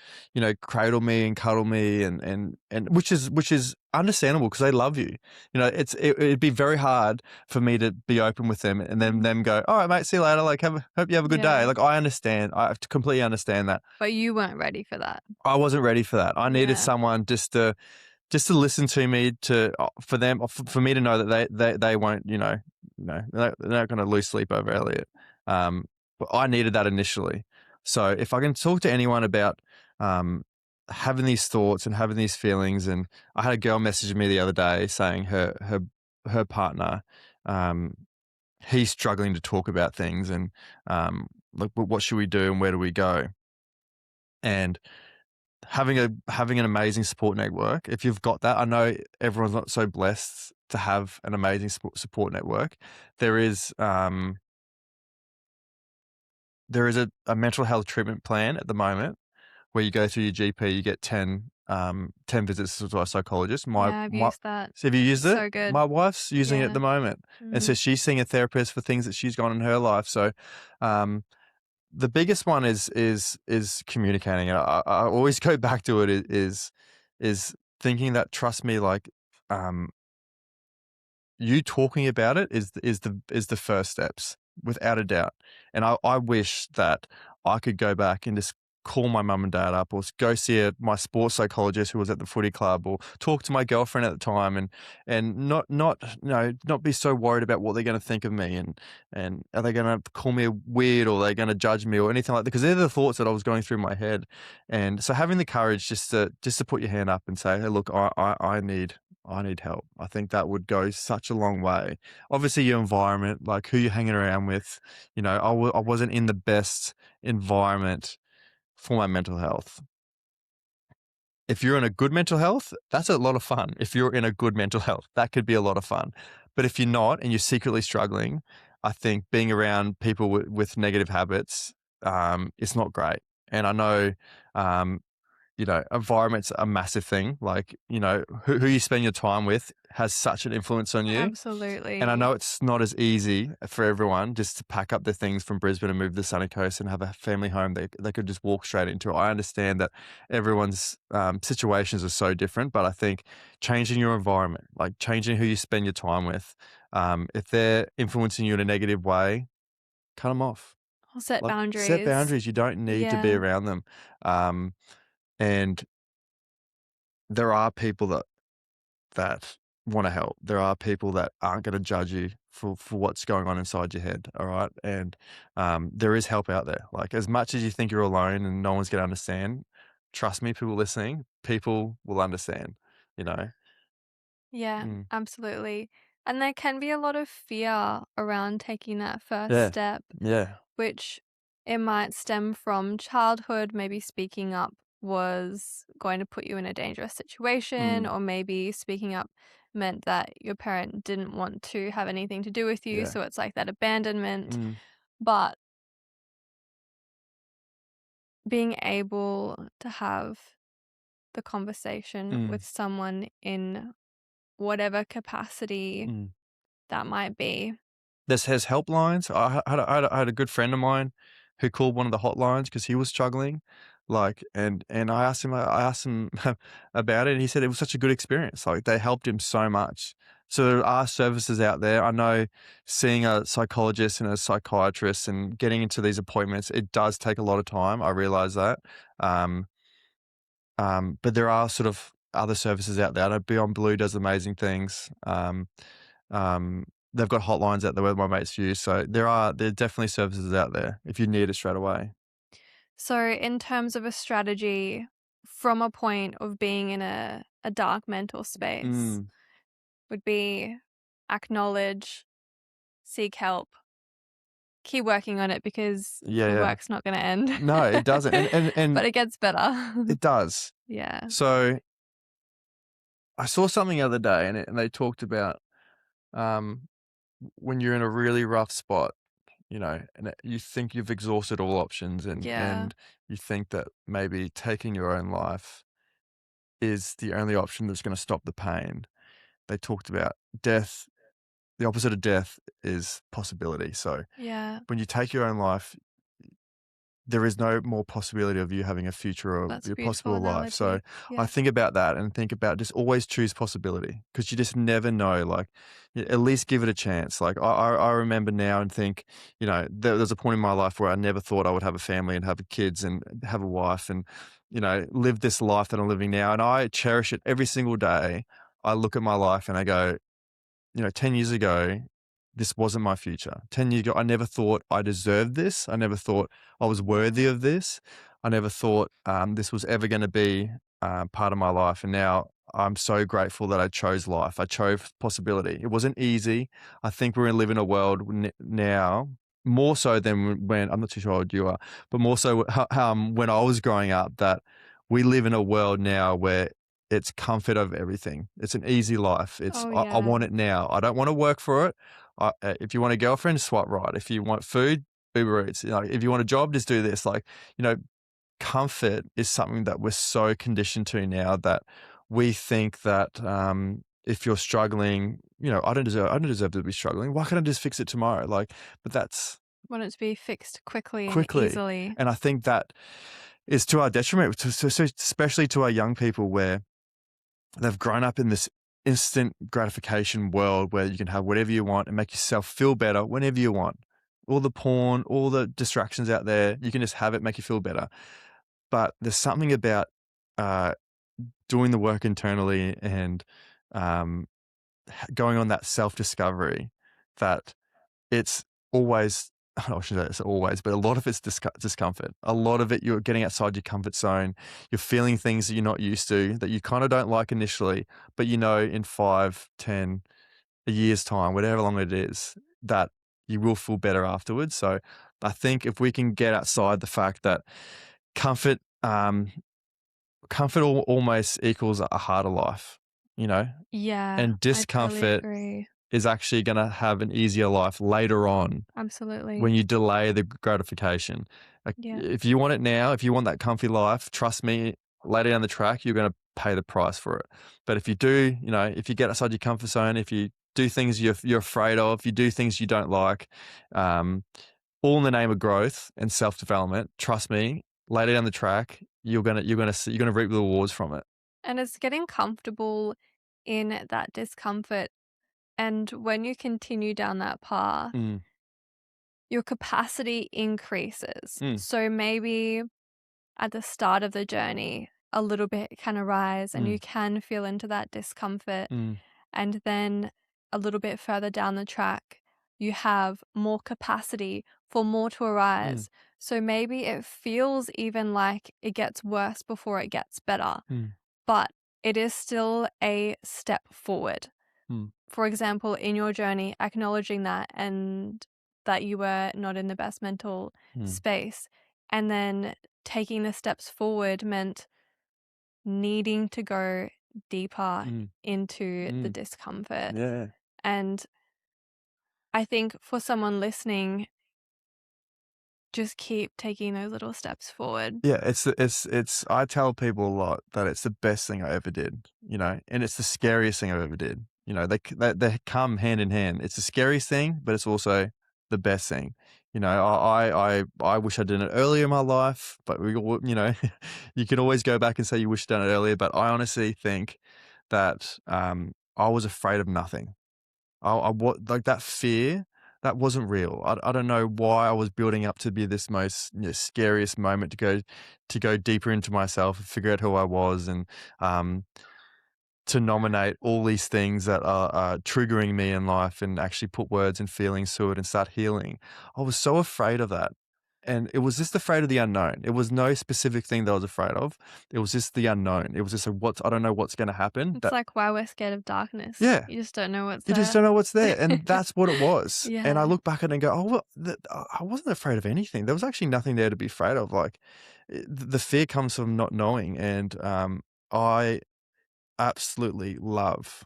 [SPEAKER 2] cradle me and cuddle me and which is understandable because they love you. It'd be very hard for me to be open with them and then them go, "All right, mate, see you later. Like, hope you have a good day."
[SPEAKER 1] yeah,
[SPEAKER 2] Like, I understand. I completely understand that.
[SPEAKER 1] but you weren't ready for that.
[SPEAKER 2] I wasn't ready for that. I needed
[SPEAKER 1] Yeah.
[SPEAKER 2] someone just to listen to me, for them, for me to know that they won't, they're not going to lose sleep over Elliot. But I needed that initially. So if I can talk to anyone about um, having these thoughts and having these feelings, and I had a girl message me the other day saying her partner, um, he's struggling to talk about things, and like, what should we do and where do we go? And having an amazing support network, if you've got that, I know everyone's not so blessed to have an amazing support network. There is a mental health treatment plan at the moment where you go through your GP, you get 10 visits to a psychologist.
[SPEAKER 1] Yeah, I've
[SPEAKER 2] My
[SPEAKER 1] used that.
[SPEAKER 2] So have you used
[SPEAKER 1] It's
[SPEAKER 2] it?
[SPEAKER 1] so good.
[SPEAKER 2] My wife's using it at
[SPEAKER 1] Yeah.
[SPEAKER 2] the moment, and so
[SPEAKER 1] Mhm.
[SPEAKER 2] she's seeing a therapist for things that she's gone in her life. So, um, the biggest one is communicating. And I always go back to it is thinking that, trust me, like, um, you talking about it is the first steps, without a doubt. And I wish that I could go back and just call my mum and dad up, or go see my sports psychologist who was at the footy club, or talk to my girlfriend at the time, and not be so worried about what they're going to think of me, and are they going to call me weird, or are they going to judge me, or anything like that, because they're the thoughts that I was going through my head. And so having the courage just to put your hand up and say, hey, look, I need help. I think that would go such a long way. Obviously, your environment, like who you're hanging around with. I wasn't in the best environment for my mental health. If you're in a good mental health, that's a lot of fun. If you're in a good mental health, that could be a lot of fun. But if you're not and you're secretly struggling, I think being around people with negative habits, is not great. And I know, um, environment's a massive thing. Like, who you spend your time with has such an influence on you. And I
[SPEAKER 1] Absolutely.
[SPEAKER 2] know it's not as easy for everyone just to pack up their things from Brisbane and move to the sunny coast and have a family home they could just walk straight into. I understand that everyone's situations are so different, but I think changing your environment, like changing who you spend your time with, if they're influencing you in a negative way, cut them off.
[SPEAKER 1] I'll set
[SPEAKER 2] Like, set
[SPEAKER 1] boundaries.
[SPEAKER 2] boundaries. You don't need to be
[SPEAKER 1] Yeah.
[SPEAKER 2] around them. Um, and there are people that want to help. There are people that aren't going to judge you for what's going on inside your head. All right. And there is help out there. Like, as much as you think you're alone and no one's going to understand, trust me, people listening, people will understand, you know?
[SPEAKER 1] Yeah,
[SPEAKER 2] Mm.
[SPEAKER 1] absolutely. And there can be a lot of fear around taking that first
[SPEAKER 2] Yeah.
[SPEAKER 1] step,
[SPEAKER 2] Yeah.
[SPEAKER 1] which it might stem from childhood. Maybe speaking up was going to put you in a dangerous situation,
[SPEAKER 2] Mm.
[SPEAKER 1] or maybe speaking up meant that your parent didn't want to have anything to do with you.
[SPEAKER 2] Yeah.
[SPEAKER 1] So it's like that abandonment.
[SPEAKER 2] Mm.
[SPEAKER 1] But being able to have the conversation
[SPEAKER 2] Mm.
[SPEAKER 1] with someone in whatever capacity
[SPEAKER 2] Mm.
[SPEAKER 1] that might be.
[SPEAKER 2] This has helplines. I had a good friend of mine who called one of the hotlines because he was struggling, like, and I asked him about it, and he said it was such a good experience. Like, they helped him so much. So there are services out there. I know seeing a psychologist and a psychiatrist and getting into these appointments, it does take a lot of time. I realize that. Um, but there are sort of other services out there. I know Beyond Blue does amazing things. Um, they've got hotlines out there where my mates use, so there are definitely services out there if you need it straight away.
[SPEAKER 1] So, in terms of a strategy from a point of being in a dark mental space,
[SPEAKER 2] Mm,
[SPEAKER 1] would be acknowledge, seek help, keep working on it because
[SPEAKER 2] yeah,
[SPEAKER 1] the
[SPEAKER 2] yeah.
[SPEAKER 1] work's not going to end.
[SPEAKER 2] No, it doesn't, and
[SPEAKER 1] But it gets better.
[SPEAKER 2] it does.
[SPEAKER 1] Yeah.
[SPEAKER 2] So I saw something the other day, and they talked about, um, when you're in a really rough spot, and you think you've exhausted all options, and
[SPEAKER 1] Yeah.
[SPEAKER 2] and you think that maybe taking your own life is the only option that's gonna stop the pain. They talked about death. The opposite of death is possibility. So
[SPEAKER 1] Yeah.
[SPEAKER 2] when you take your own life, there is no more possibility of you having a future or
[SPEAKER 1] That's a
[SPEAKER 2] your
[SPEAKER 1] beautiful
[SPEAKER 2] possible life. So
[SPEAKER 1] analogy.
[SPEAKER 2] I
[SPEAKER 1] Yeah.
[SPEAKER 2] think about that and think about, just always choose possibility, because you just never know. Like, at least give it a chance. Like, I remember now and think, there's a point in my life where I never thought I would have a family and have kids and have a wife and, live this life that I'm living now. And I cherish it every single day. I look at my life and I go, 10 years ago, this wasn't my future. 10 years ago, I never thought I deserved this. I never thought I was worthy of this. I never thought this was ever going to be part of my life. And now I'm so grateful that I chose life. I chose possibility. It wasn't easy. I think we live in a world now more so than when I'm not too sure how old you are, but more so when I was growing up, that we live in a world now where it's comfort of everything. It's an easy life.
[SPEAKER 1] Oh,
[SPEAKER 2] I
[SPEAKER 1] yeah.
[SPEAKER 2] want it now. I don't want to work for it. If you want a girlfriend, swipe right. If you want food, Uber Eats. You know, if you want a job, just do this. Like, you know, comfort is something that we're so conditioned to now, that we think that if you're struggling, you know, I don't deserve to be struggling. Why can't I just fix it tomorrow? Like, but that's
[SPEAKER 1] Want it to be fixed quickly and
[SPEAKER 2] quickly.
[SPEAKER 1] easily.
[SPEAKER 2] And I think that is to our detriment, especially to our young people, where they've grown up in this instant gratification world where you can have whatever you want and make yourself feel better whenever you want. All the porn, all the distractions out there, you can just have it, make you feel better. But there's something about uh, doing the work internally and um, going on that self-discovery, that it's always, I shouldn't say it's always, but a lot of it's discomfort. A lot of it, you're getting outside your comfort zone. You're feeling things that you're not used to, that you kind of don't like initially, but you know in 5, 10, a year's time, whatever long it is, that you will feel better afterwards. So I think if we can get outside the fact that comfort, comfort almost equals a harder life, you know,
[SPEAKER 1] Yeah,
[SPEAKER 2] and
[SPEAKER 1] I totally
[SPEAKER 2] discomfort
[SPEAKER 1] agree.
[SPEAKER 2] is actually going to have an easier life later on
[SPEAKER 1] Absolutely.
[SPEAKER 2] when you delay the gratification. Like,
[SPEAKER 1] Yeah.
[SPEAKER 2] if you want it now, if you want that comfy life, trust me, later down the track, you're going to pay the price for it. But if you do, you know, if you get outside your comfort zone, if you do things you're afraid of, you do things you don't like, um, all in the name of growth and self development, trust me, later down the track, you're gonna reap the rewards from it.
[SPEAKER 1] And it's getting comfortable in that discomfort. And when you continue down that path,
[SPEAKER 2] Mm,
[SPEAKER 1] your capacity increases.
[SPEAKER 2] mm,
[SPEAKER 1] So maybe at the start of the journey, a little bit can arise and you
[SPEAKER 2] mm,
[SPEAKER 1] can feel into that discomfort.
[SPEAKER 2] mm,
[SPEAKER 1] And then a little bit further down the track, you have more capacity for more to
[SPEAKER 2] mm,
[SPEAKER 1] arise. So maybe it feels even like it gets worse before it gets better,
[SPEAKER 2] mm,
[SPEAKER 1] but it is still a step forward.
[SPEAKER 2] mm,
[SPEAKER 1] For example, in your journey, acknowledging that and that you were not in the best mental
[SPEAKER 2] mm,
[SPEAKER 1] space, and then taking the steps forward meant needing to go deeper
[SPEAKER 2] mm,
[SPEAKER 1] into the
[SPEAKER 2] mm.
[SPEAKER 1] discomfort.
[SPEAKER 2] Yeah.
[SPEAKER 1] And I think for someone listening, just keep taking those little steps forward.
[SPEAKER 2] Yeah, it's I tell people a lot that it's the best thing I ever did, you know, and it's the scariest thing I've ever did. You know, they come hand in hand. It's the scariest thing, but it's also the best thing. You know, I wish I'd done it earlier in my life, but we all, you know, you can always go back and say you wish you'd done it earlier. But I honestly think that I was afraid of nothing. I what like that fear, that wasn't real. I don't know why I was building up to be this most, you know, scariest moment to go deeper into myself and figure out who I was, and um, to nominate all these things that are triggering me in life and actually put words and feelings to it and start healing. I was so afraid of that. And it was just afraid of the unknown. It was no specific thing that I was afraid of. It was just the unknown. It was just I don't know what's going to happen.
[SPEAKER 1] It's
[SPEAKER 2] That,
[SPEAKER 1] like why we're scared of darkness.
[SPEAKER 2] yeah,
[SPEAKER 1] You just don't know what's
[SPEAKER 2] you just
[SPEAKER 1] there.
[SPEAKER 2] don't know what's there, and that's what it was. And I
[SPEAKER 1] Yeah.
[SPEAKER 2] look back at it and go, "Oh, well, I wasn't afraid of anything. There was actually nothing there to be afraid of." Like, the fear comes from not knowing, and I absolutely love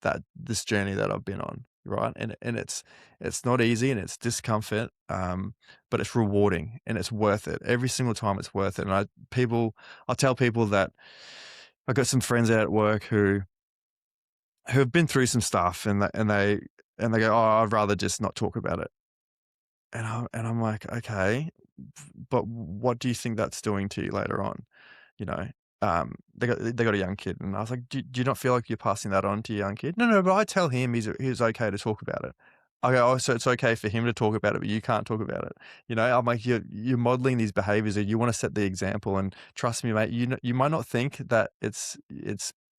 [SPEAKER 2] that this journey that I've been on, right? And it's not easy and it's discomfort, but it's rewarding and it's worth it. Every single time, it's worth it. And I tell people that I got some friends out at work who have been through some stuff, and they go, "Oh, I'd rather just not talk about it." And I'm like, "Okay, but what do you think that's doing to you later on?" You know, they got a young kid, and I was like, Do you not feel like you're passing that on to your young kid?" "No, no, but I tell him he's okay to talk about it." I go, "Oh, so it's okay for him to talk about it, but you can't talk about it." You know, I'm like, You're modeling these behaviors, and you want to set the example. And trust me, mate, you might not think that it's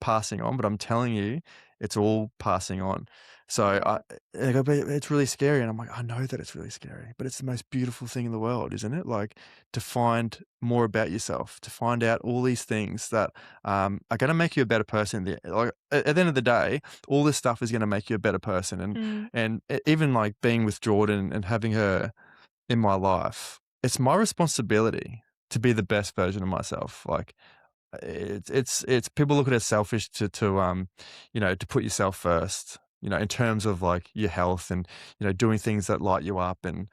[SPEAKER 2] passing on, but I'm telling you, it's all passing on. So
[SPEAKER 1] Yeah.
[SPEAKER 2] they go, "But it's really scary." And I'm like, "I know that it's really scary, but it's the most beautiful thing in the world, isn't it?" Like, to find more about yourself, to find out all these things that, are gonna make you a better person. Like, at the end of the day, all this stuff is gonna make you a better person.
[SPEAKER 1] Mm.
[SPEAKER 2] And even, like, being with Jordan and having her in my life, it's my responsibility to be the best version of myself. Like, it's people look at it as selfish to put yourself first, in terms of like your health and, doing things that light you up and,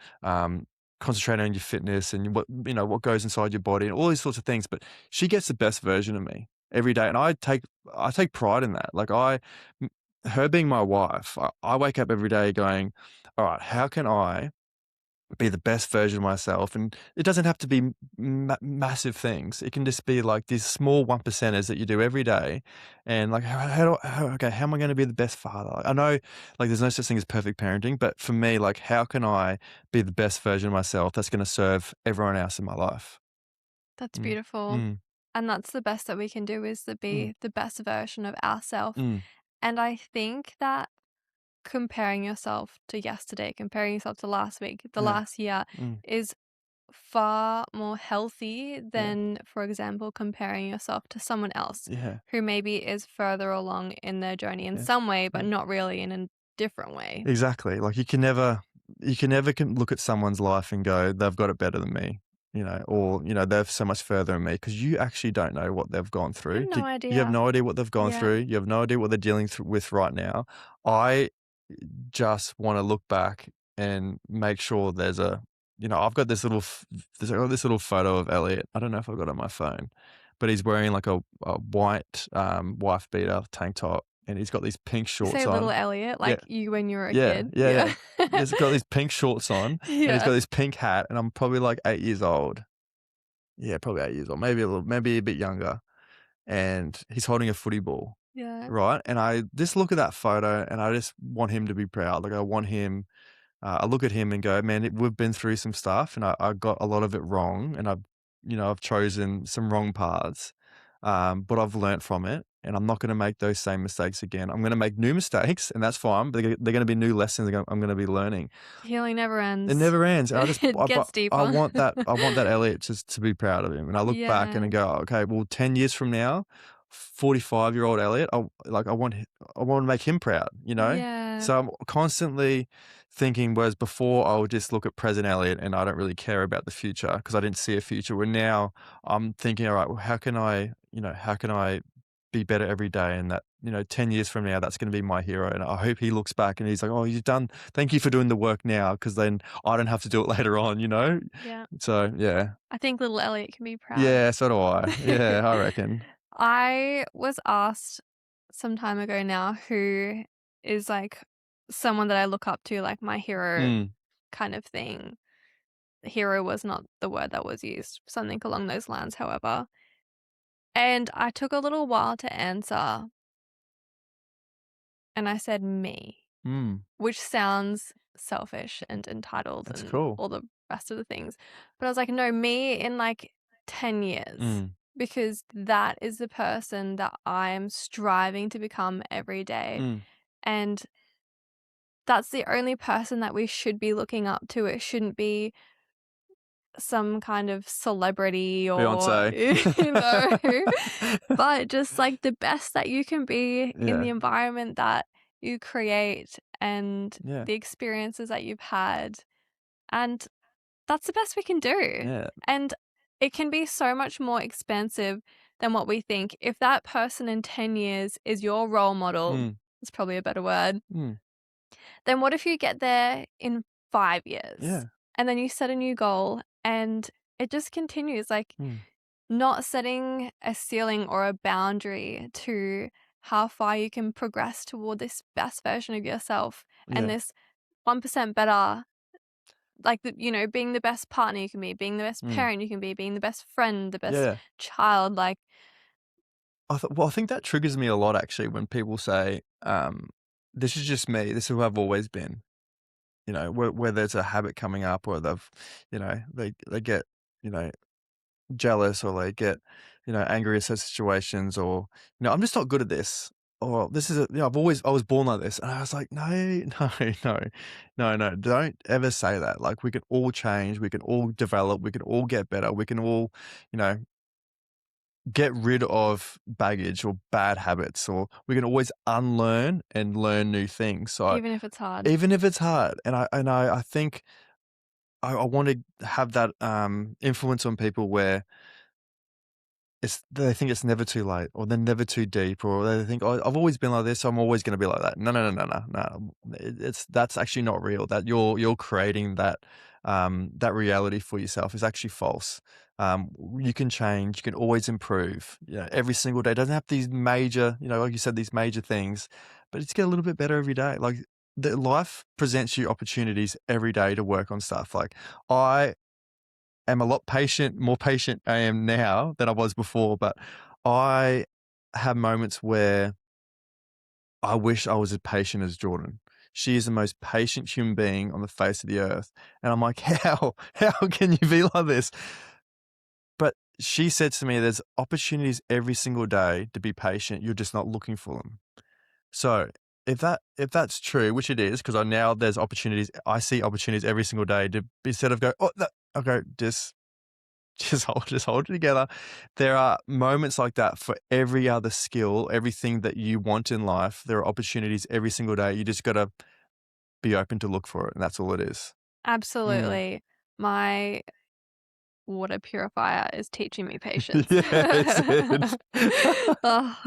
[SPEAKER 2] concentrating on your fitness and what goes inside your body and all these sorts of things. But she gets the best version of me every day, and I take pride in that. Like, her being my wife, I wake up every day going, all right, how can I be the best version of myself? And it doesn't have to be massive things. It can just be like these small one percenters that you do every day. And like, okay, how am I going to be the best father? I know, like, there's no such thing as perfect parenting, but for me, like, how can I be the best version of myself that's going to serve everyone else in my life?
[SPEAKER 1] That's
[SPEAKER 2] Mm,
[SPEAKER 1] beautiful.
[SPEAKER 2] mm,
[SPEAKER 1] And that's the best that we can do is to
[SPEAKER 2] mm,
[SPEAKER 1] be the best version of ourselves.
[SPEAKER 2] mm,
[SPEAKER 1] And I think that comparing yourself to yesterday, comparing yourself to last week, the
[SPEAKER 2] yeah,
[SPEAKER 1] last year
[SPEAKER 2] mm,
[SPEAKER 1] is far more healthy
[SPEAKER 2] yeah,
[SPEAKER 1] than, for example, comparing yourself to someone else
[SPEAKER 2] yeah,
[SPEAKER 1] who maybe is further along in their journey in
[SPEAKER 2] yeah,
[SPEAKER 1] some way, but
[SPEAKER 2] yeah.
[SPEAKER 1] not really in a different way.
[SPEAKER 2] Exactly. Like, you can never look at someone's life and go, they've got it better than me, or, they're so much further than me, because you actually don't know what they've gone
[SPEAKER 1] You
[SPEAKER 2] through.
[SPEAKER 1] have no
[SPEAKER 2] You have
[SPEAKER 1] idea.
[SPEAKER 2] no idea what they've gone
[SPEAKER 1] Yeah.
[SPEAKER 2] through. You have no idea what they're dealing with right now. I just want to look back and make sure I've got this little photo of Elliot. I don't know if I've got it on my phone, but he's wearing like a white wife beater tank top, and he's got these pink
[SPEAKER 1] You
[SPEAKER 2] shorts
[SPEAKER 1] say little
[SPEAKER 2] on.
[SPEAKER 1] Elliot,
[SPEAKER 2] Yeah,
[SPEAKER 1] like you when you were a
[SPEAKER 2] yeah,
[SPEAKER 1] kid.
[SPEAKER 2] yeah, yeah.
[SPEAKER 1] Yeah.
[SPEAKER 2] He's got these pink shorts on, and he's got
[SPEAKER 1] Yeah.
[SPEAKER 2] this pink hat, and I'm probably like 8 years old. Yeah, probably 8 years old, maybe a bit younger, and he's holding a footy ball,
[SPEAKER 1] Yeah.
[SPEAKER 2] right? And I just look at that photo, and I just want him to be proud. Like, I want him I look at him and go, "Man, we've been through some stuff, and I got a lot of it wrong, and I've chosen some wrong paths, but I've learnt from it, and I'm not gonna make those same mistakes again. I'm gonna make new mistakes, and that's fine, but they're gonna be new lessons I'm gonna be learning."
[SPEAKER 1] Healing never
[SPEAKER 2] It
[SPEAKER 1] ends.
[SPEAKER 2] never ends, and
[SPEAKER 1] It
[SPEAKER 2] but
[SPEAKER 1] gets deeper.
[SPEAKER 2] I want that Elliot to be proud of him, and I look back and I
[SPEAKER 1] Yeah.
[SPEAKER 2] go, "Okay, well, 10 years from now, 45-year-old Elliot, I wanna make him proud," you know?
[SPEAKER 1] Yeah.
[SPEAKER 2] So I'm constantly thinking, whereas before I would just look at present Elliot and I don't really care about the future because I didn't see a future, where now I'm thinking, "All right, well, how can I be better every day?" And that, 10 years from now, that's gonna be my hero, and I hope he looks back and he's like, "Oh, thank you for doing the work now, because then I don't have to do it later on," you know?
[SPEAKER 1] Yeah.
[SPEAKER 2] So, yeah.
[SPEAKER 1] I think little Elliot can be proud.
[SPEAKER 2] Yeah, so do I. Yeah, I reckon.
[SPEAKER 1] I was asked some time ago now who is like someone that I look up to, like my hero
[SPEAKER 2] Mm,
[SPEAKER 1] kind of thing. Hero was not the word that was used, something along those lines, however. And I took a little while to answer, and I said me,
[SPEAKER 2] mm,
[SPEAKER 1] which sounds selfish and entitled
[SPEAKER 2] that's
[SPEAKER 1] and
[SPEAKER 2] cool.
[SPEAKER 1] all the rest of the things. But I was like, no, me in like 10 years,
[SPEAKER 2] Mm,
[SPEAKER 1] because that is the person that I'm striving to become every day.
[SPEAKER 2] mm.
[SPEAKER 1] And that's the only person that we should be looking up to. It shouldn't be some kind of celebrity or,
[SPEAKER 2] Beyonce.
[SPEAKER 1] you know, but just like the best that you can be in the
[SPEAKER 2] Yeah,
[SPEAKER 1] environment that you create and
[SPEAKER 2] yeah,
[SPEAKER 1] the experiences that you've had. And that's the best we can do.
[SPEAKER 2] yeah.
[SPEAKER 1] And it can be so much more expansive than what we think. If that person in 10 years is your role model,
[SPEAKER 2] Mm,
[SPEAKER 1] it's probably a better word,
[SPEAKER 2] mm,
[SPEAKER 1] then what if you get there in 5 years
[SPEAKER 2] yeah,
[SPEAKER 1] and then you set a new goal and it just continues? Like,
[SPEAKER 2] mm,
[SPEAKER 1] not setting a ceiling or a boundary to how far you can progress toward this best version of yourself and
[SPEAKER 2] yeah,
[SPEAKER 1] this 1% better, like, being the best partner you can be, being the best
[SPEAKER 2] mm,
[SPEAKER 1] parent you can be, being the best friend, the best
[SPEAKER 2] yeah.
[SPEAKER 1] child. Like,
[SPEAKER 2] I think that triggers me a lot, actually, when people say, "This is just me. This is who I've always been." Where there's a habit coming up, or they get, you know, jealous, or they get, angry at certain situations, or, "I'm just not good at this," "Oh, this is I was born like this." And I was like, "No, no, no, no, no, don't ever say that. Like, we can all change, we can all develop, we can all get better, we can all, you know, get rid of baggage or bad habits, or we can always unlearn and learn new things." So,
[SPEAKER 1] Even if it's hard.
[SPEAKER 2] even if it's hard, I think I want to have that, influence on people where they think it's never too late, or they're never too deep, or they think, "Oh, I've always been like this, so I'm always gonna be like that." No, no, no, no, no, no. It's that's actually not real. That you're creating that, that reality for yourself is actually false. You can change, you can always improve, every single day. It doesn't have these major, like you said, these major things, but it's get a little bit better every day. Like, the life presents you opportunities every day to work on stuff. Like, I am a lot more patient I am now than I was before, but I have moments where I wish I was as patient as Jordan. She is the most patient human being on the face of the earth. And I'm like, how? How can you be like this? But she said to me, there's opportunities every single day to be patient. You're just not looking for them. So if that's true, which it is, because I now there's opportunities, I see opportunities every single day to instead of go, oh, that, okay, just hold it together. There are moments like that for every other skill, everything that you want in life. There are opportunities every single day. You just got to be open to look for it, and that's all it is. Mm.
[SPEAKER 1] Absolutely. My water purifier is teaching me patience.
[SPEAKER 2] Yes, it.
[SPEAKER 1] Oh.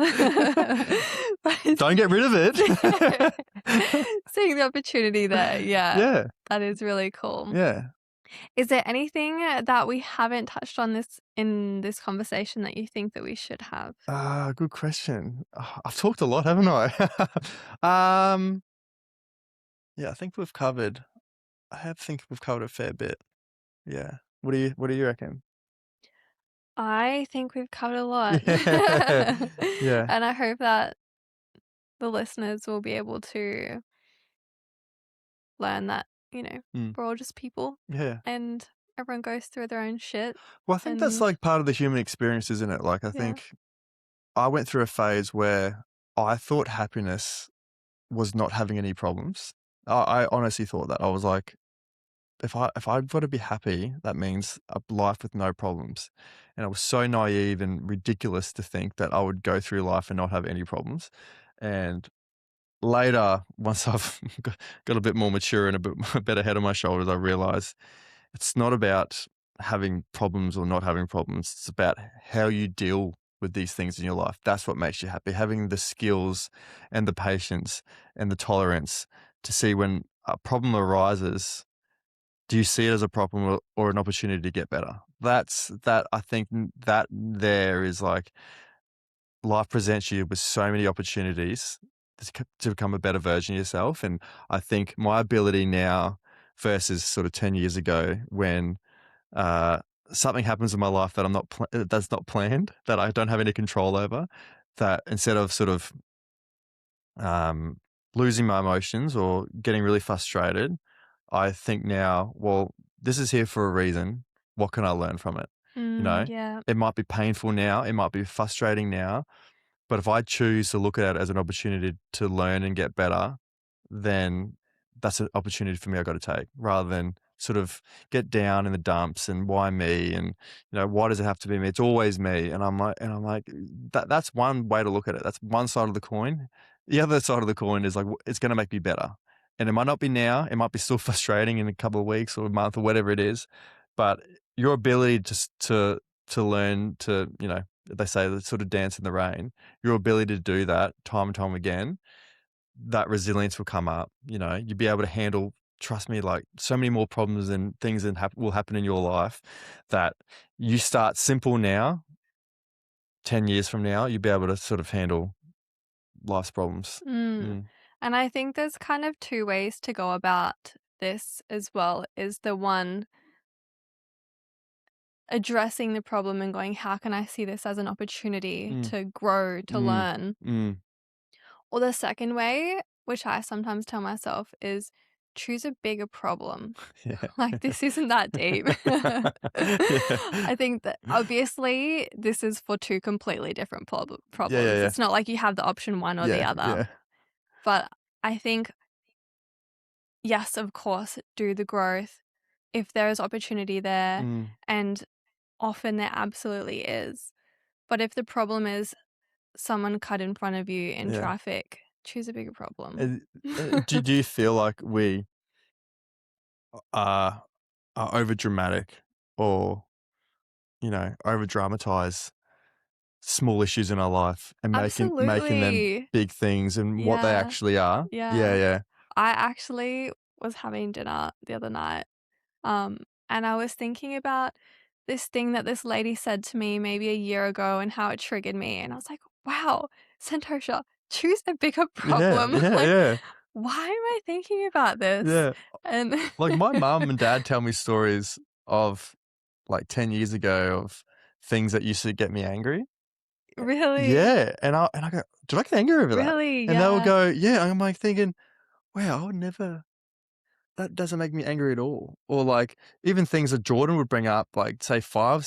[SPEAKER 1] But it's
[SPEAKER 2] Don't get rid of it.
[SPEAKER 1] seeing the opportunity there, yeah,
[SPEAKER 2] Yeah,
[SPEAKER 1] that is really cool.
[SPEAKER 2] yeah.
[SPEAKER 1] Is there anything that we haven't touched on this in this conversation that you think that we should have?
[SPEAKER 2] Good question. I've talked a lot, haven't I? um, yeah, I think we've covered. Think we've covered a fair bit. Yeah. What do you reckon?
[SPEAKER 1] I think we've covered a lot.
[SPEAKER 2] Yeah. Yeah.
[SPEAKER 1] And I hope that the listeners will be able to learn that,
[SPEAKER 2] Mm.
[SPEAKER 1] we're all just people
[SPEAKER 2] Yeah.
[SPEAKER 1] and everyone goes through their own shit.
[SPEAKER 2] Well, I think that's
[SPEAKER 1] And
[SPEAKER 2] like part of the human experience, isn't it? Like, I
[SPEAKER 1] yeah.
[SPEAKER 2] think I went through a phase where I thought happiness was not having any problems. I honestly thought that. I was like, if I've got to be happy, that means a life with no problems. And I was so naive and ridiculous to think that I would go through life and not have any problems. And later, once I've got a bit more mature and a bit a better head on my shoulders, I realized it's not about having problems or not having problems. It's about how you deal with these things in your life. That's what makes you happy. Having the skills and the patience and the tolerance to see when a problem arises, do you see it as a problem or an opportunity to get better? I think that there is like life presents you with so many opportunities to become a better version of yourself. And I think my ability now versus sort of 10 years ago when uh, something happens in my life that that's not planned, that I don't have any control over, that instead of sort of um, losing my emotions or getting really frustrated, I think now, well, this is here for a reason. What can I learn from it? You
[SPEAKER 1] Mm,
[SPEAKER 2] know,
[SPEAKER 1] yeah.
[SPEAKER 2] it might be painful now, it might be frustrating now, but if I choose to look at it as an opportunity to learn and get better, then that's an opportunity for me I gotta take, rather than sort of get down in the dumps and why me and, why does it have to be me? It's always me. And I'm like, that's one way to look at it. That's one side of the coin. The other side of the coin is like, it's gonna make me better. And it might not be now, it might be still frustrating in a couple of weeks or a month or whatever it is, but your ability to learn to, they say, the sort of dance in the rain, your ability to do that time and time again, that resilience will come up. You'll be able to handle, trust me, like so many more problems and things that will happen in your life that you start simple now, 10 years from now, you'll be able to sort of handle life's problems.
[SPEAKER 1] Mm.
[SPEAKER 2] Mm,
[SPEAKER 1] And I think there's kind of two ways to go about this as well. Is the one addressing the problem and going, how can I see this as an opportunity
[SPEAKER 2] mm,
[SPEAKER 1] to grow, to
[SPEAKER 2] mm,
[SPEAKER 1] learn?
[SPEAKER 2] mm,
[SPEAKER 1] Or the second way, which I sometimes tell myself, is choose a bigger problem.
[SPEAKER 2] Yeah.
[SPEAKER 1] Like, this isn't that deep.
[SPEAKER 2] Yeah.
[SPEAKER 1] I think that obviously this is for two completely different
[SPEAKER 2] Yeah, yeah,
[SPEAKER 1] problems.
[SPEAKER 2] yeah.
[SPEAKER 1] It's not like you have the option one or the
[SPEAKER 2] Yeah,
[SPEAKER 1] other.
[SPEAKER 2] yeah.
[SPEAKER 1] But I think, yes, of course, do the growth if there is opportunity there,
[SPEAKER 2] Mm,
[SPEAKER 1] and often there absolutely is. But if the problem is someone cut in front of you in
[SPEAKER 2] yeah.
[SPEAKER 1] traffic, choose a bigger problem.
[SPEAKER 2] And, do you feel like we are over dramatic, or, over dramatize small issues in our life and making them
[SPEAKER 1] Absolutely.
[SPEAKER 2] big things and what they
[SPEAKER 1] Yeah.
[SPEAKER 2] actually are? Yeah,
[SPEAKER 1] Yeah.
[SPEAKER 2] yeah.
[SPEAKER 1] I actually was having dinner the other night, um, and I was thinking about this thing that this lady said to me maybe a year ago and how it triggered me. And I was like, wow, Santosha, choose a bigger
[SPEAKER 2] Yeah,
[SPEAKER 1] problem.
[SPEAKER 2] yeah,
[SPEAKER 1] Like,
[SPEAKER 2] yeah.
[SPEAKER 1] why am I thinking about this?
[SPEAKER 2] Yeah.
[SPEAKER 1] And
[SPEAKER 2] Like, my mum and dad tell me stories of, like, 10 years ago of things that used to get me angry.
[SPEAKER 1] really,
[SPEAKER 2] Yeah, and I go, "Did I get angry over that?"
[SPEAKER 1] really,
[SPEAKER 2] And they'll
[SPEAKER 1] yeah,
[SPEAKER 2] go, "Yeah," and I'm, like, thinking, "Wow, I would never, that doesn't make me angry at all." Or, like, even things that Jordan would bring up, like, say, 4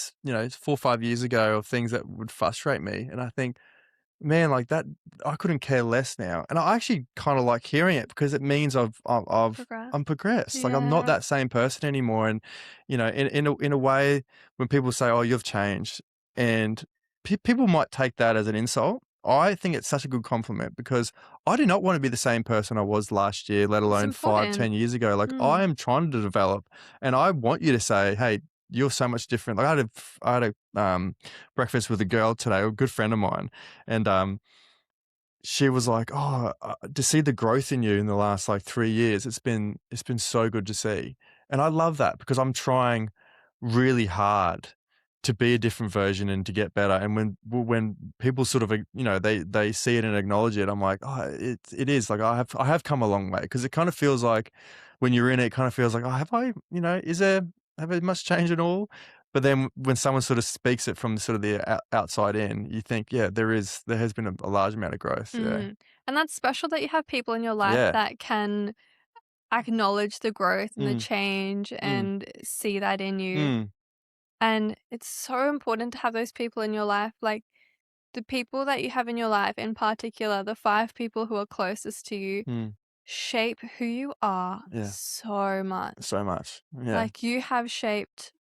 [SPEAKER 2] or 5 years ago, of things that would frustrate me, and I think, man, like that, I couldn't care less now, and I actually kinda like hearing it because it means
[SPEAKER 1] progress.
[SPEAKER 2] I'm progressed. Like, I'm not
[SPEAKER 1] Yeah,
[SPEAKER 2] that same person anymore, and, in a way, when people say, "Oh, you've changed," and people might take that as an insult, I think it's such a good compliment because I do not wanna be the same person I was last year, let
[SPEAKER 1] it's
[SPEAKER 2] alone 5,
[SPEAKER 1] important.
[SPEAKER 2] 10 years ago. Like, I
[SPEAKER 1] Mm.
[SPEAKER 2] am trying to develop, and I want you to say, "Hey, you're so much different." Like, I had a breakfast with a girl today, a good friend of mine, and, she was like, "Oh, to see the growth in you in the last, like, 3 years, it's been so good to see." And I love that because I'm trying really hard to be a different version and to get better, and when people sort of, they see it and acknowledge it, I'm like, "Oh, it is, like, I have come a long way," because it kind of feels like when you're in it, it kind of feels like, "Oh, have I, have I much changed at all?" But then when someone sort of speaks it from sort of the outside in, you think, yeah, there has been a large amount of growth. Yeah.
[SPEAKER 1] Mm. And that's special that you have people in your life
[SPEAKER 2] Yeah.
[SPEAKER 1] that can acknowledge the growth and the
[SPEAKER 2] Mm,
[SPEAKER 1] change
[SPEAKER 2] mm,
[SPEAKER 1] and see that in you.
[SPEAKER 2] mm,
[SPEAKER 1] And it's so important to have those people in your life. Like, the people that you have in your life, in particular, the 5 people who are closest to you,
[SPEAKER 2] mm.
[SPEAKER 1] shape who you are
[SPEAKER 2] Yeah.
[SPEAKER 1] so much.
[SPEAKER 2] So much. Yeah.
[SPEAKER 1] Like, you have shaped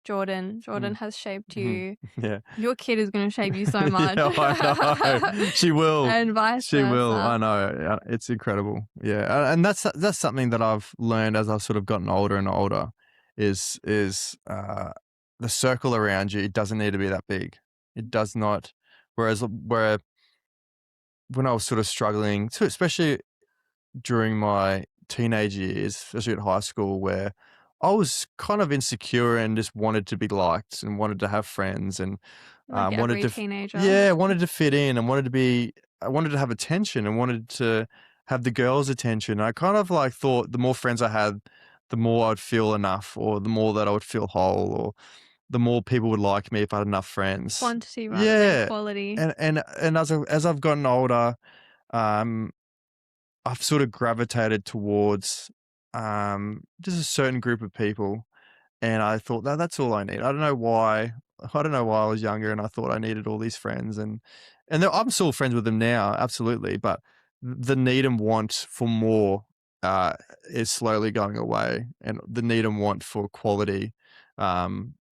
[SPEAKER 1] Jordan, Jordan
[SPEAKER 2] Mm,
[SPEAKER 1] has shaped
[SPEAKER 2] mhm.
[SPEAKER 1] you.
[SPEAKER 2] Yeah.
[SPEAKER 1] Your kid is gonna shape you so much.
[SPEAKER 2] Yeah, I know. She will.
[SPEAKER 1] And vice
[SPEAKER 2] She will. I
[SPEAKER 1] versa.
[SPEAKER 2] know. Yeah, it's incredible. Yeah, and that's something that I've learned as I've sort of gotten older and older is the circle around you, it doesn't need to be that big. It does not. Where when I was sort of struggling, to especially during my teenage years, especially at high school, where I was kind of insecure and just wanted to be liked and wanted to have friends and
[SPEAKER 1] Like
[SPEAKER 2] wanted
[SPEAKER 1] every
[SPEAKER 2] to,
[SPEAKER 1] teenager.
[SPEAKER 2] yeah, wanted to fit in and I wanted to have attention and wanted to have the girls' attention. I kind of like thought the more friends I had, the more I'd feel enough, or the more that I would feel whole, or the more people would like me if I had enough friends.
[SPEAKER 1] Quantity rather than
[SPEAKER 2] Yeah,
[SPEAKER 1] quality.
[SPEAKER 2] and as I've gotten older, um, I've sort of gravitated towards, just a certain group of people, and I thought that that's all I need. I don't know why. I don't know why I was younger and I thought I needed all these friends, and I'm still friends with them now, absolutely. But the need and want for more uh, is slowly going away, and the need and want for quality,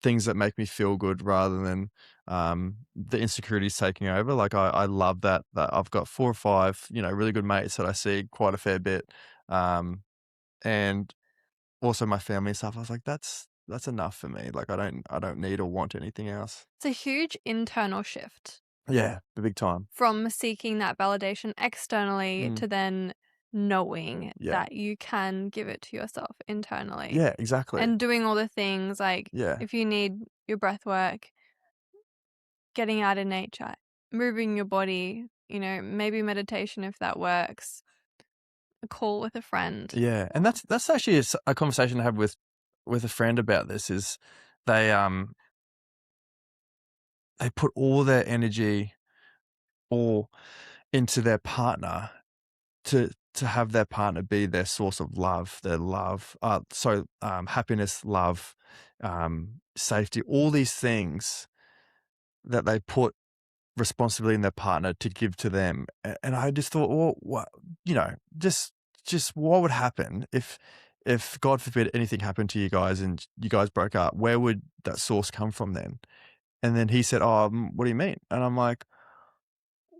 [SPEAKER 2] things that make me feel good rather than the insecurities taking over. Like, I love that I've got 4 or 5 really good mates that I see quite a fair bit, and also my family and stuff. I was like, that's enough for me. Like, I don't need or want anything else.
[SPEAKER 1] It's a huge internal shift
[SPEAKER 2] Yeah, the big time.
[SPEAKER 1] from seeking that validation externally
[SPEAKER 2] Mm,
[SPEAKER 1] to then knowing
[SPEAKER 2] yeah.
[SPEAKER 1] that you can give it to yourself internally
[SPEAKER 2] Yeah, exactly.
[SPEAKER 1] and doing all the things like
[SPEAKER 2] Yeah.
[SPEAKER 1] if you need your breath work, getting out in nature, moving your body, maybe meditation if that works, a call with a friend.
[SPEAKER 2] Yeah, and that's actually a conversation I had with a friend about this. Is they they put all their energy all into their partner to to have their partner be their source of love, their love, happiness, love, safety, all these things that they put responsibility in their partner to give to them. And I just thought, well, what, you know, just what would happen if God forbid anything happened to you guys and you guys broke up? Where would that source come from then? And then he said, "Oh, what do you mean?" And I'm like,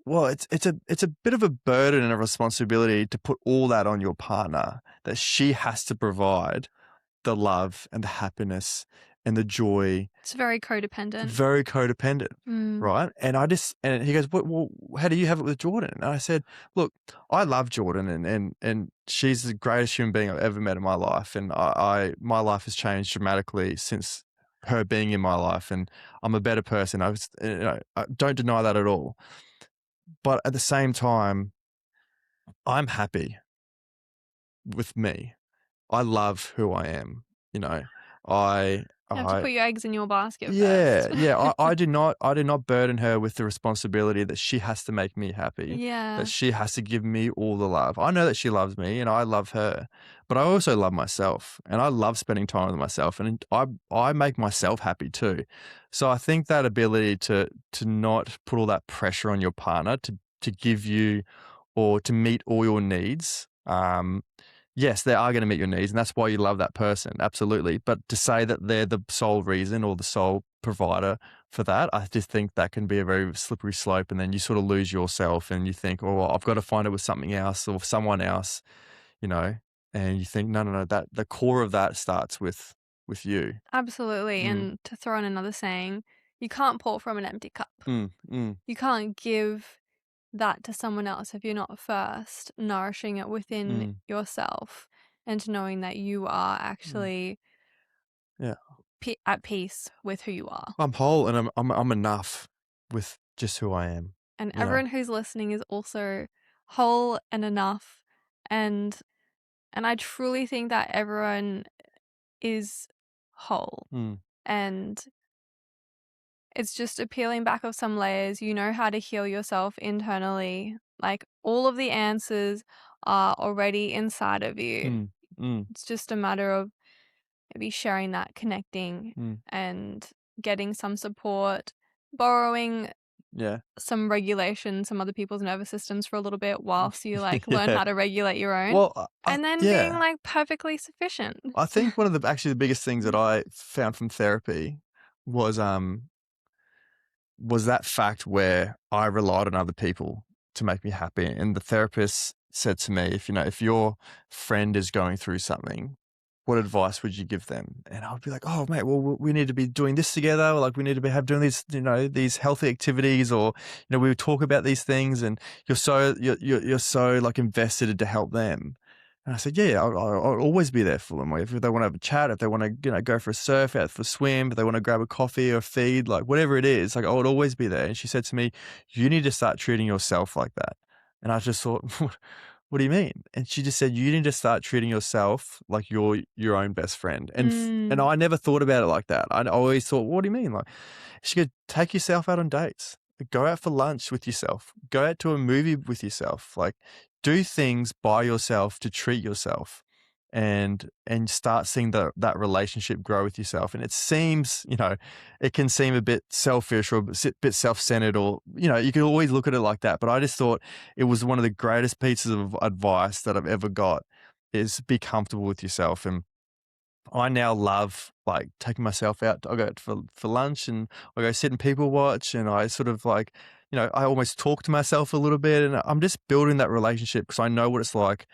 [SPEAKER 2] "Well, it's a bit of a burden and a responsibility to put all that on your partner, that she has to provide the love and the happiness and the joy."
[SPEAKER 1] It's very codependent.
[SPEAKER 2] Very codependent,
[SPEAKER 1] Mm.
[SPEAKER 2] right? And he goes, "Well, how do you have it with Jordan?" And I said, "Look, I love Jordan, and she's the greatest human being I've ever met in my life, and my life has changed dramatically since her being in my life, and I'm a better person. I don't deny that at all. But at the same time, I'm happy with me. I love who I am. You know, I
[SPEAKER 1] You have to
[SPEAKER 2] I
[SPEAKER 1] put your eggs in your basket
[SPEAKER 2] Yeah,
[SPEAKER 1] first.
[SPEAKER 2] yeah. I do not burden her with the responsibility that she has to make me happy, that
[SPEAKER 1] Yeah,
[SPEAKER 2] she has to give me all the love. I know that she loves me and I love her, but I also love myself and I love spending time with myself, and I make myself happy too. So I think that ability to not put all that pressure on your partner to give you or to meet all your needs. Yes, they are going to meet your needs, and that's why you love that person, absolutely. But to say that they're the sole reason or the sole provider for that, I just think that can be a very slippery slope, and then you sort of lose yourself, and you think, "Oh, well, I've got to find it with something else or someone else," you know. And you think, "No, no, no. That the core of that starts with you."
[SPEAKER 1] absolutely.
[SPEAKER 2] Mm,
[SPEAKER 1] And to throw in another saying, you can't pour from an empty cup.
[SPEAKER 2] mm, mm,
[SPEAKER 1] You can't give that to someone else if you're not first nourishing it within
[SPEAKER 2] mm,
[SPEAKER 1] yourself and knowing that you are
[SPEAKER 2] mm.
[SPEAKER 1] actually
[SPEAKER 2] Yeah,
[SPEAKER 1] at peace with who you are.
[SPEAKER 2] I'm whole, and I'm enough with just who I am.
[SPEAKER 1] And
[SPEAKER 2] You know.
[SPEAKER 1] everyone who's listening is also whole and enough, and I truly think that everyone is whole,
[SPEAKER 2] Mm,
[SPEAKER 1] and it's just a peeling back of some layers. You know how to heal yourself internally. Like, all of the answers are already inside of you.
[SPEAKER 2] mm, mm,
[SPEAKER 1] It's just a matter of maybe sharing that, connecting,
[SPEAKER 2] mm.
[SPEAKER 1] and getting some support, borrowing
[SPEAKER 2] Yeah.
[SPEAKER 1] some regulation, some other people's nervous systems for a little bit whilst you, like, learn
[SPEAKER 2] Yeah.
[SPEAKER 1] how to regulate your own,
[SPEAKER 2] Well,
[SPEAKER 1] and then being,
[SPEAKER 2] yeah.
[SPEAKER 1] like, perfectly sufficient.
[SPEAKER 2] I think one of the biggest things that I found from therapy was, was that fact where I relied on other people to make me happy. And the therapist said to me, if your friend is going through something, what advice would you give them? And I would be like, "Oh, mate, well, we need to be doing this together. Or like, we need to be doing these, these healthy activities, or, we would talk about these things. And you're so like invested to help them." And I said, "Yeah, I'll always be there for them. Like, if they want to have a chat, if they want to, go for a surf, out for a swim, if they want to grab a coffee or feed, like whatever it is, like I would always be there." And she said to me, "You need to start treating yourself like that." And I just thought, "What do you mean?" And she just said, "You need to start treating yourself like you're your own best friend." And
[SPEAKER 1] Mm.
[SPEAKER 2] I never thought about it like that. I always thought, "What do you mean?" Like, she could take yourself out on dates, go out for lunch with yourself, go out to a movie with yourself, like do things by yourself to treat yourself, and start seeing that relationship grow with yourself. And it seems, it can seem a bit selfish or a bit self-centered, or, you can always look at it like that. But I just thought it was one of the greatest pieces of advice that I've ever got, is be comfortable with yourself. And I now love like taking myself out. I go out for lunch, and I go sit and people watch, and I sort of like, I almost talk to myself a little bit, and I'm just building that relationship because I know what it's like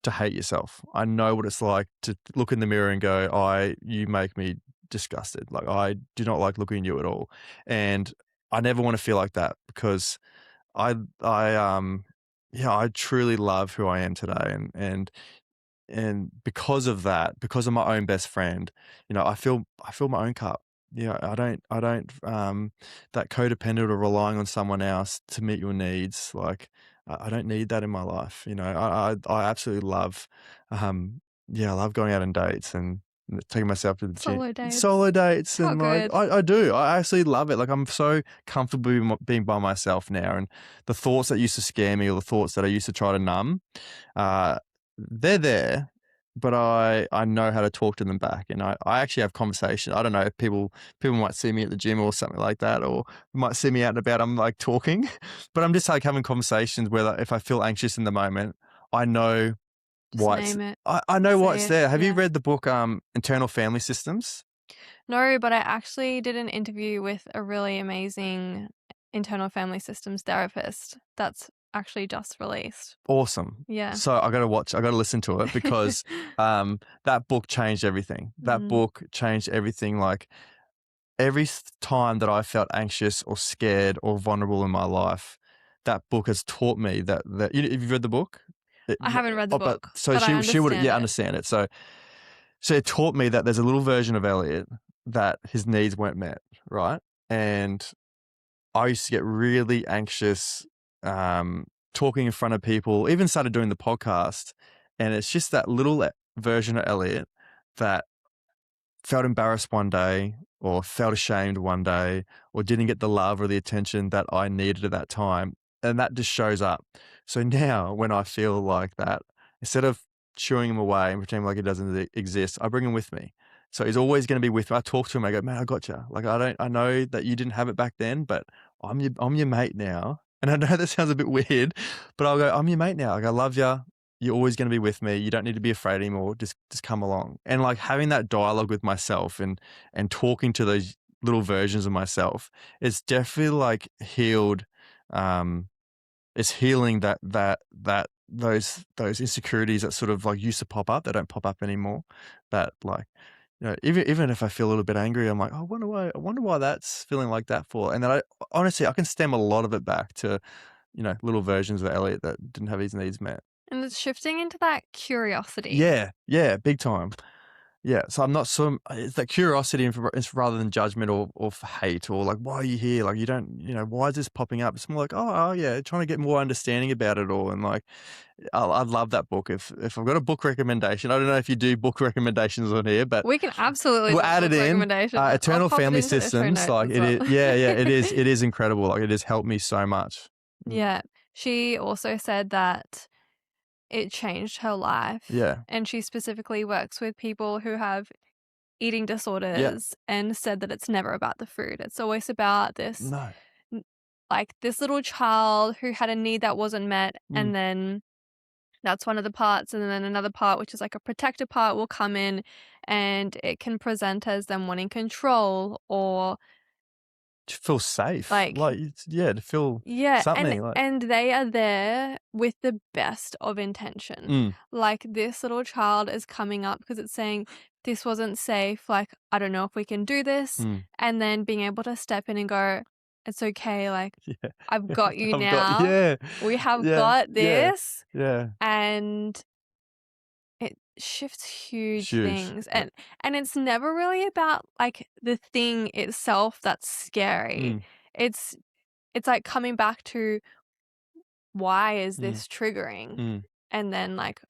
[SPEAKER 2] to hate yourself. I know what it's like to look in the mirror and go, you make me disgusted. Like, I do not like looking at you at all. And I never want to feel like that, because I yeah, I truly love who I am today. And because of that, because of my own best friend, I fill my own cup. I don't that codependent or relying on someone else to meet your needs. Like, I don't need that in my life. I absolutely love, yeah, I love going out on dates, and taking myself to the gym.
[SPEAKER 1] Solo dates.
[SPEAKER 2] Solo dates,
[SPEAKER 1] How
[SPEAKER 2] and like
[SPEAKER 1] good.
[SPEAKER 2] I do. I actually love it. Like I'm so comfortable being by myself now, and the thoughts that used to scare me or the thoughts that I used to try to numb, uh, they're there, but I know how to talk to them back, and I actually have conversation. I don't know if people might see me at the gym or something like that, or might see me out and about. I'm like talking, but I'm just like having conversations where like, if I feel anxious in the moment, I know
[SPEAKER 1] Just
[SPEAKER 2] why it's.
[SPEAKER 1] name it.
[SPEAKER 2] I know why
[SPEAKER 1] Say
[SPEAKER 2] it's
[SPEAKER 1] it.
[SPEAKER 2] there. Have you
[SPEAKER 1] Yeah.
[SPEAKER 2] read the book Internal Family Systems?
[SPEAKER 1] No, but I actually did an interview with a really amazing internal family systems therapist that's actually just released.
[SPEAKER 2] Awesome.
[SPEAKER 1] Yeah.
[SPEAKER 2] So I got to listen to it because that book changed everything. That
[SPEAKER 1] Mm.
[SPEAKER 2] book changed everything. Like time that I felt anxious or scared or vulnerable in my life, that book has taught me that have you read the book?
[SPEAKER 1] I haven't read the
[SPEAKER 2] But
[SPEAKER 1] book,
[SPEAKER 2] so
[SPEAKER 1] but I
[SPEAKER 2] she would,
[SPEAKER 1] understand
[SPEAKER 2] yeah,
[SPEAKER 1] it.
[SPEAKER 2] understand it. So it taught me that there's a little version of Elliot that his needs weren't met, right? And I used to get really anxious talking in front of people, even started doing the podcast. And it's just that little version of Elliot that felt embarrassed one day or felt ashamed one day or didn't get the love or the attention that I needed at that time. And that just shows up. So now when I feel like that, instead of shooing him away and pretending like he doesn't exist, I bring him with me. So he's always going to be with me. I talk to him. I go, man, I got you. Like, I know that you didn't have it back then, but I'm your mate now. And I know that sounds a bit weird, but I'll go, I'm your mate now. Like, I love you. You're always going to be with me. You don't need to be afraid anymore. Just come along. And like having that dialogue with myself and talking to those little versions of myself, it's definitely like healed. It's healing that those insecurities that sort of like used to pop up, they don't pop up anymore. That like, even if I feel a little bit angry, I'm like, oh, I wonder why that's feeling like that for. And then I honestly I can stem a lot of it back to little versions of Elliot that didn't have his needs met.
[SPEAKER 1] And it's shifting into that curiosity.
[SPEAKER 2] Yeah, yeah, big time. Yeah, so I'm not so it's that curiosity and it's rather than judgment or hate or like, why are you here? Like, you don't, why is this popping up? It's more like, oh yeah, trying to get more understanding about it all. And like, I'd love that book. If I've got a book recommendation, I don't know if you do book recommendations on here, but
[SPEAKER 1] We can absolutely
[SPEAKER 2] we'll
[SPEAKER 1] do a
[SPEAKER 2] add it
[SPEAKER 1] book
[SPEAKER 2] in.
[SPEAKER 1] recommendation. I'll
[SPEAKER 2] Eternal
[SPEAKER 1] pop it
[SPEAKER 2] Family
[SPEAKER 1] into the show
[SPEAKER 2] Systems,
[SPEAKER 1] notes
[SPEAKER 2] like
[SPEAKER 1] as
[SPEAKER 2] it
[SPEAKER 1] well.
[SPEAKER 2] is, yeah, it is incredible. Like it has helped me so much.
[SPEAKER 1] Yeah. She also said that it changed her life.
[SPEAKER 2] Yeah,
[SPEAKER 1] And she specifically works with people who have eating
[SPEAKER 2] yeah,
[SPEAKER 1] disorders and said that it's never about the food. It's always about this,
[SPEAKER 2] no,
[SPEAKER 1] like this little child who had a need that wasn't met.
[SPEAKER 2] mm,
[SPEAKER 1] And then that's one of the parts. And then another part, which is like a protector part, will come in and it can present as them wanting control or
[SPEAKER 2] to feel safe,
[SPEAKER 1] like,
[SPEAKER 2] like yeah, to feel
[SPEAKER 1] yeah,
[SPEAKER 2] something like,
[SPEAKER 1] and they are there with the best of intention.
[SPEAKER 2] mm,
[SPEAKER 1] Like this little child is coming up because it's saying this wasn't safe, like I don't know if we can do this,
[SPEAKER 2] mm.
[SPEAKER 1] and then being able to step in and go, it's okay, like
[SPEAKER 2] Yeah.
[SPEAKER 1] I've got you
[SPEAKER 2] I've got
[SPEAKER 1] now.
[SPEAKER 2] yeah.
[SPEAKER 1] We have
[SPEAKER 2] Yeah.
[SPEAKER 1] got
[SPEAKER 2] Yeah.
[SPEAKER 1] this,
[SPEAKER 2] Yeah.
[SPEAKER 1] and it shifts huge
[SPEAKER 2] Huge.
[SPEAKER 1] things. And it's never really about like the thing itself that's scary.
[SPEAKER 2] Mm,
[SPEAKER 1] It's it's like coming back to why is
[SPEAKER 2] mm,
[SPEAKER 1] this triggering?
[SPEAKER 2] mm.
[SPEAKER 1] And then like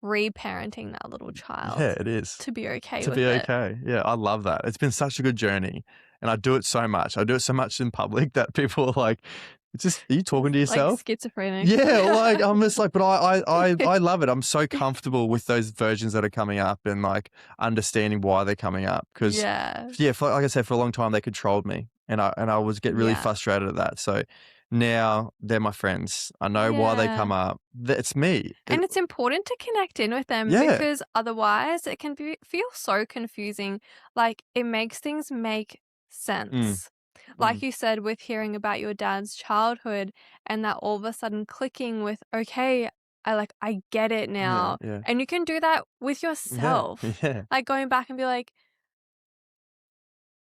[SPEAKER 1] reparenting that little
[SPEAKER 2] Yeah,
[SPEAKER 1] child
[SPEAKER 2] it is.
[SPEAKER 1] to be okay
[SPEAKER 2] To
[SPEAKER 1] with
[SPEAKER 2] be
[SPEAKER 1] it.
[SPEAKER 2] okay. Yeah, I love that. It's been such a good journey, and I do it so much. I do it so much in public that people are like, "It's just, are you talking to
[SPEAKER 1] Like
[SPEAKER 2] yourself?"
[SPEAKER 1] schizophrenic.
[SPEAKER 2] Yeah, like I'm just like, but I love it. I'm so comfortable with those versions that are coming up and like understanding why they're coming up because
[SPEAKER 1] Yeah.
[SPEAKER 2] yeah, like I said, for a long time they controlled me, and I was get really
[SPEAKER 1] Yeah.
[SPEAKER 2] frustrated at that. So now they're my friends. I know why they come
[SPEAKER 1] Yeah.
[SPEAKER 2] up. It's me.
[SPEAKER 1] And it's important to connect in with them
[SPEAKER 2] Yeah.
[SPEAKER 1] because otherwise it can feel so confusing. Like it makes things make
[SPEAKER 2] Mm,
[SPEAKER 1] sense. Like
[SPEAKER 2] mm.
[SPEAKER 1] you said, with hearing about your dad's childhood and that all of a sudden clicking with, okay, I get it
[SPEAKER 2] Yeah,
[SPEAKER 1] now.
[SPEAKER 2] yeah,
[SPEAKER 1] And you can do that with
[SPEAKER 2] yeah,
[SPEAKER 1] yourself.
[SPEAKER 2] yeah.
[SPEAKER 1] Like going back and be like,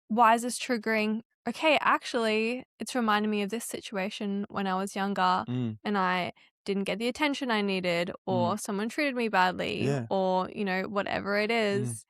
[SPEAKER 1] why is this triggering? Okay, actually, it's reminding me of this situation when I was younger
[SPEAKER 2] Mm,
[SPEAKER 1] and I didn't get the attention I needed,
[SPEAKER 2] mm.
[SPEAKER 1] or someone treated me badly,
[SPEAKER 2] Yeah.
[SPEAKER 1] or, whatever it
[SPEAKER 2] Mm.
[SPEAKER 1] is.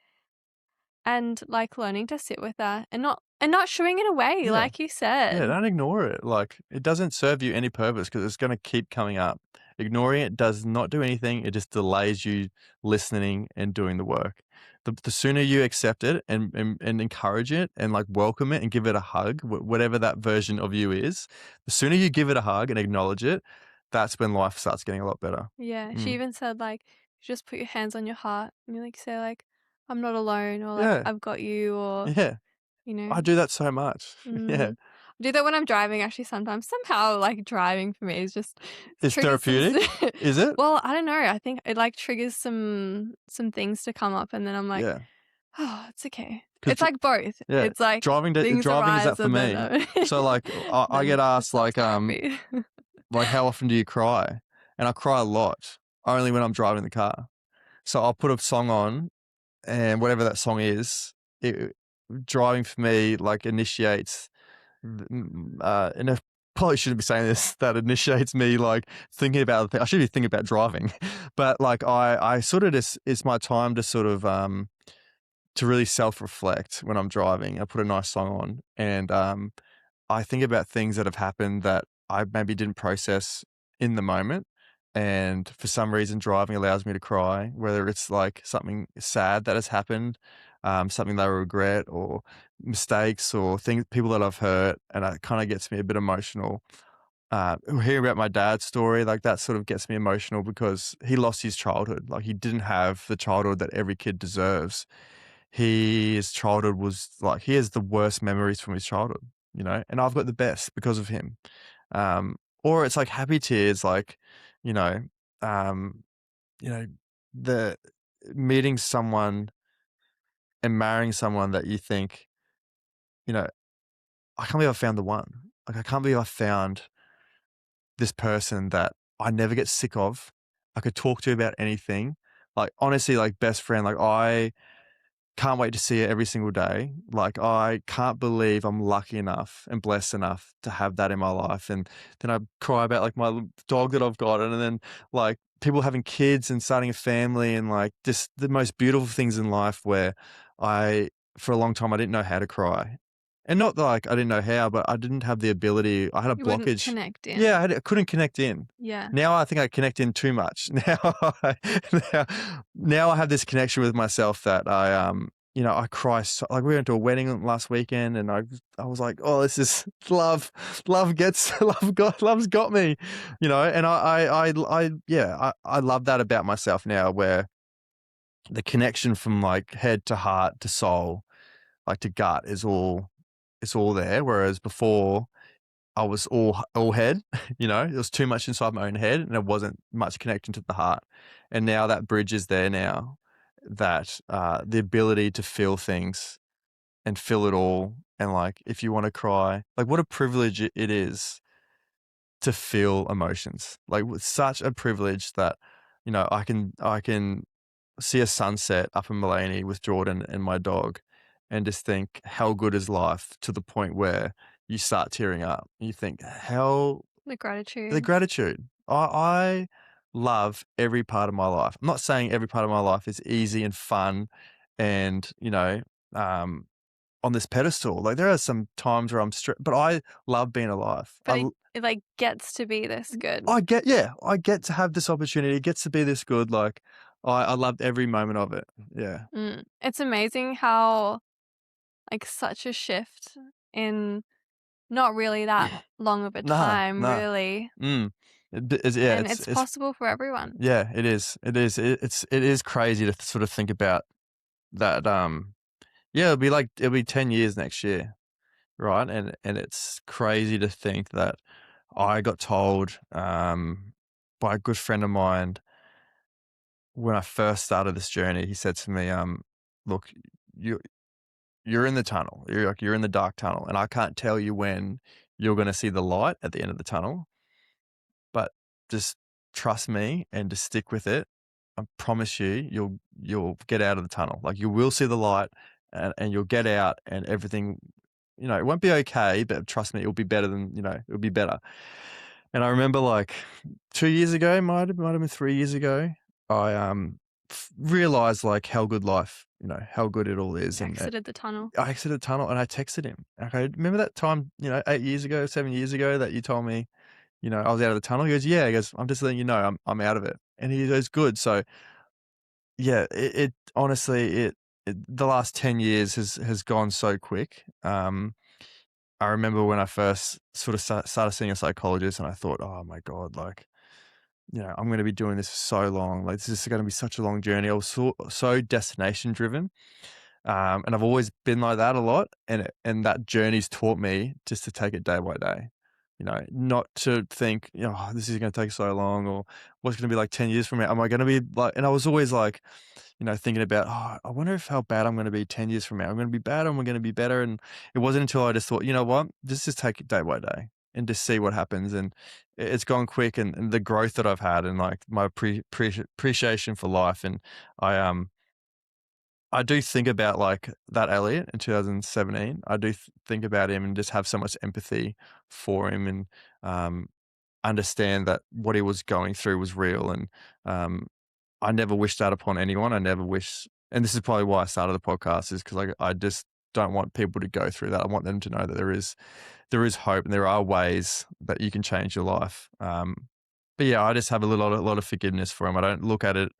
[SPEAKER 1] And like learning to sit with that and not shooing it away,
[SPEAKER 2] Yeah.
[SPEAKER 1] like you
[SPEAKER 2] Yeah,
[SPEAKER 1] said.
[SPEAKER 2] don't ignore it. Like, it doesn't serve you any purpose because it's gonna keep coming up. Ignoring it does not do anything. It just delays you listening and doing the work. The sooner you accept it and encourage it and like welcome it and give it a hug, whatever that version of you is, the sooner you give it a hug and acknowledge it, that's when life starts getting a lot better.
[SPEAKER 1] Yeah, she
[SPEAKER 2] Mm.
[SPEAKER 1] even said, like, just put your hands on your heart and you, like, say, like, "I'm not alone," or, like,
[SPEAKER 2] Yeah,
[SPEAKER 1] "I've got you," or,
[SPEAKER 2] yeah.
[SPEAKER 1] you know.
[SPEAKER 2] I do that so much. Yeah.
[SPEAKER 1] Mm. I do that when I'm driving, actually, sometimes. Somehow, like, driving for me is just
[SPEAKER 2] It's
[SPEAKER 1] triggers some
[SPEAKER 2] therapeutic, is it?
[SPEAKER 1] well, I don't know, I think it, like, triggers some things to come up, and then I'm like,
[SPEAKER 2] Yeah,
[SPEAKER 1] "Oh, it's okay." It's
[SPEAKER 2] 'cause
[SPEAKER 1] like both.
[SPEAKER 2] yeah,
[SPEAKER 1] It's like things
[SPEAKER 2] driving is that
[SPEAKER 1] arise
[SPEAKER 2] for
[SPEAKER 1] and then,
[SPEAKER 2] me. So, like, I
[SPEAKER 1] then
[SPEAKER 2] get
[SPEAKER 1] it
[SPEAKER 2] asked,
[SPEAKER 1] starts therapy.
[SPEAKER 2] like, "How often do you cry?" And I cry a lot, only when I'm driving the car. So I'll put a song on, and whatever that song is, it driving for me, like, initiates and I probably shouldn't be saying this, that initiates me, like, thinking about I should be thinking about driving, but, like, I sort of just it's my time to sort of, to really self-reflect when I'm driving. I put a nice song on and, I think about things that have happened that I maybe didn't process in the moment, and for some reason, driving allows me to cry, whether it's, like, something sad that has happened, something that I regret, or mistakes, or things people that I've hurt, and it kinda gets me a bit emotional. Hearing about my dad's story, like, that sort of gets me emotional because he lost his childhood. Like, he didn't have the childhood that every kid deserves. His childhood was like he has the worst memories from his childhood, and I've got the best because of him. Or it's like happy tears, like, you know, um, you know, the meeting someone and marrying someone that you think, you know, I can't believe I found the one. Like, I can't believe I found this person that I never get sick of. I could talk to about anything. Like, honestly, like best friend, like I can't wait to see it every single day. Like, I can't believe I'm lucky enough and blessed enough to have that in my life. And then I cry about like my dog that I've got, and then like people having kids and starting a family, and like just the most beautiful things in life where for a long time, I didn't know how to cry. And not that, like I didn't know how, but I didn't have the ability. I had a
[SPEAKER 1] You wouldn't
[SPEAKER 2] blockage.
[SPEAKER 1] connect in.
[SPEAKER 2] Yeah, I couldn't connect in.
[SPEAKER 1] Yeah.
[SPEAKER 2] Now I think I connect in too much. Now, now I have this connection with myself that I cry like we went to a wedding last weekend, and I was like, oh, this is love. Love's got me, and I love that about myself now, where the connection from like head to heart to soul, like to gut, it's all there. Whereas before I was all head, it was too much inside my own head, and it wasn't much connection to the heart. And now that bridge is there now, that the ability to feel things and feel it all, and like if you want to cry, like what a privilege it is to feel emotions. Like with such a privilege that I can see a sunset up in Mullaney with Jordan and my dog, and just think, how good is life, to the point where you start tearing up. You think, how
[SPEAKER 1] The
[SPEAKER 2] the
[SPEAKER 1] gratitude.
[SPEAKER 2] gratitude. I love every part of my life. I'm not saying every part of my life is easy and fun and, um, on this pedestal. Like there are some times where I'm stressed, but I love being alive.
[SPEAKER 1] But it, like, gets to be this good.
[SPEAKER 2] I get to have this opportunity. It gets to be this good. Like I loved every moment of it. Yeah.
[SPEAKER 1] It's amazing how, like, such a shift in not really that long of a
[SPEAKER 2] Nah,
[SPEAKER 1] time,
[SPEAKER 2] nah.
[SPEAKER 1] really,
[SPEAKER 2] Mm. Yeah,
[SPEAKER 1] and it's possible for everyone.
[SPEAKER 2] yeah, it is. It is. It is crazy to sort of think about that. Yeah, it'll be 10 years next year, right? And it's crazy to think that I got told by a good friend of mine when I first started this journey. He said to me, "Look, you you're in the tunnel. You're in the dark tunnel, and I can't tell you when you're going to see the light at the end of the tunnel, but just trust me and just stick with it. I promise you, you'll get out of the tunnel. Like you will see the light, and you'll get out, and everything, it won't be okay, but trust me, it'll be better than, it'll be better." And I remember like 2 years ago, might have been 3 years ago, I realized like how good life, how good it all is, and
[SPEAKER 1] Exited the tunnel.
[SPEAKER 2] I exited the tunnel and I texted him. Okay, remember that time, 8 years ago, 7 years ago, that you told me, I was out of the tunnel. He goes, "Yeah." He goes, "I'm just letting you know I'm out of it." And he goes, "Good." So yeah, it honestly, the last 10 years has gone so quick. I remember when I first sort of started seeing a psychologist, and I thought, "Oh my God, like, I'm going to be doing this for so long. Like, this is going to be such a long journey." I was so destination driven, and I've always been like that a lot. And that journey's taught me just to take it day by day. Not to think, "Oh, this is going to take so long," or what's going to be like 10 years from now. Am I going to be like? And I was always like, thinking about, "Oh, I wonder if how bad I'm going to be 10 years from now. I'm going to be bad, or am I going to be better?" And it wasn't until I just thought, you know what, just take it day by day and just see what happens. And it's gone quick, and the growth that I've had, and like my appreciation for life. And I do think about like that Elliot in 2017. I do think about him and just have so much empathy for him, and um, understand that what he was going through was real. And um, I never wish that upon anyone. I never wish, and this is probably why I started the podcast, is because I just don't want people to go through that. I want them to know that there is hope, and there are ways that you can change your life. But yeah, I just have a lot of forgiveness for him. I don't look at it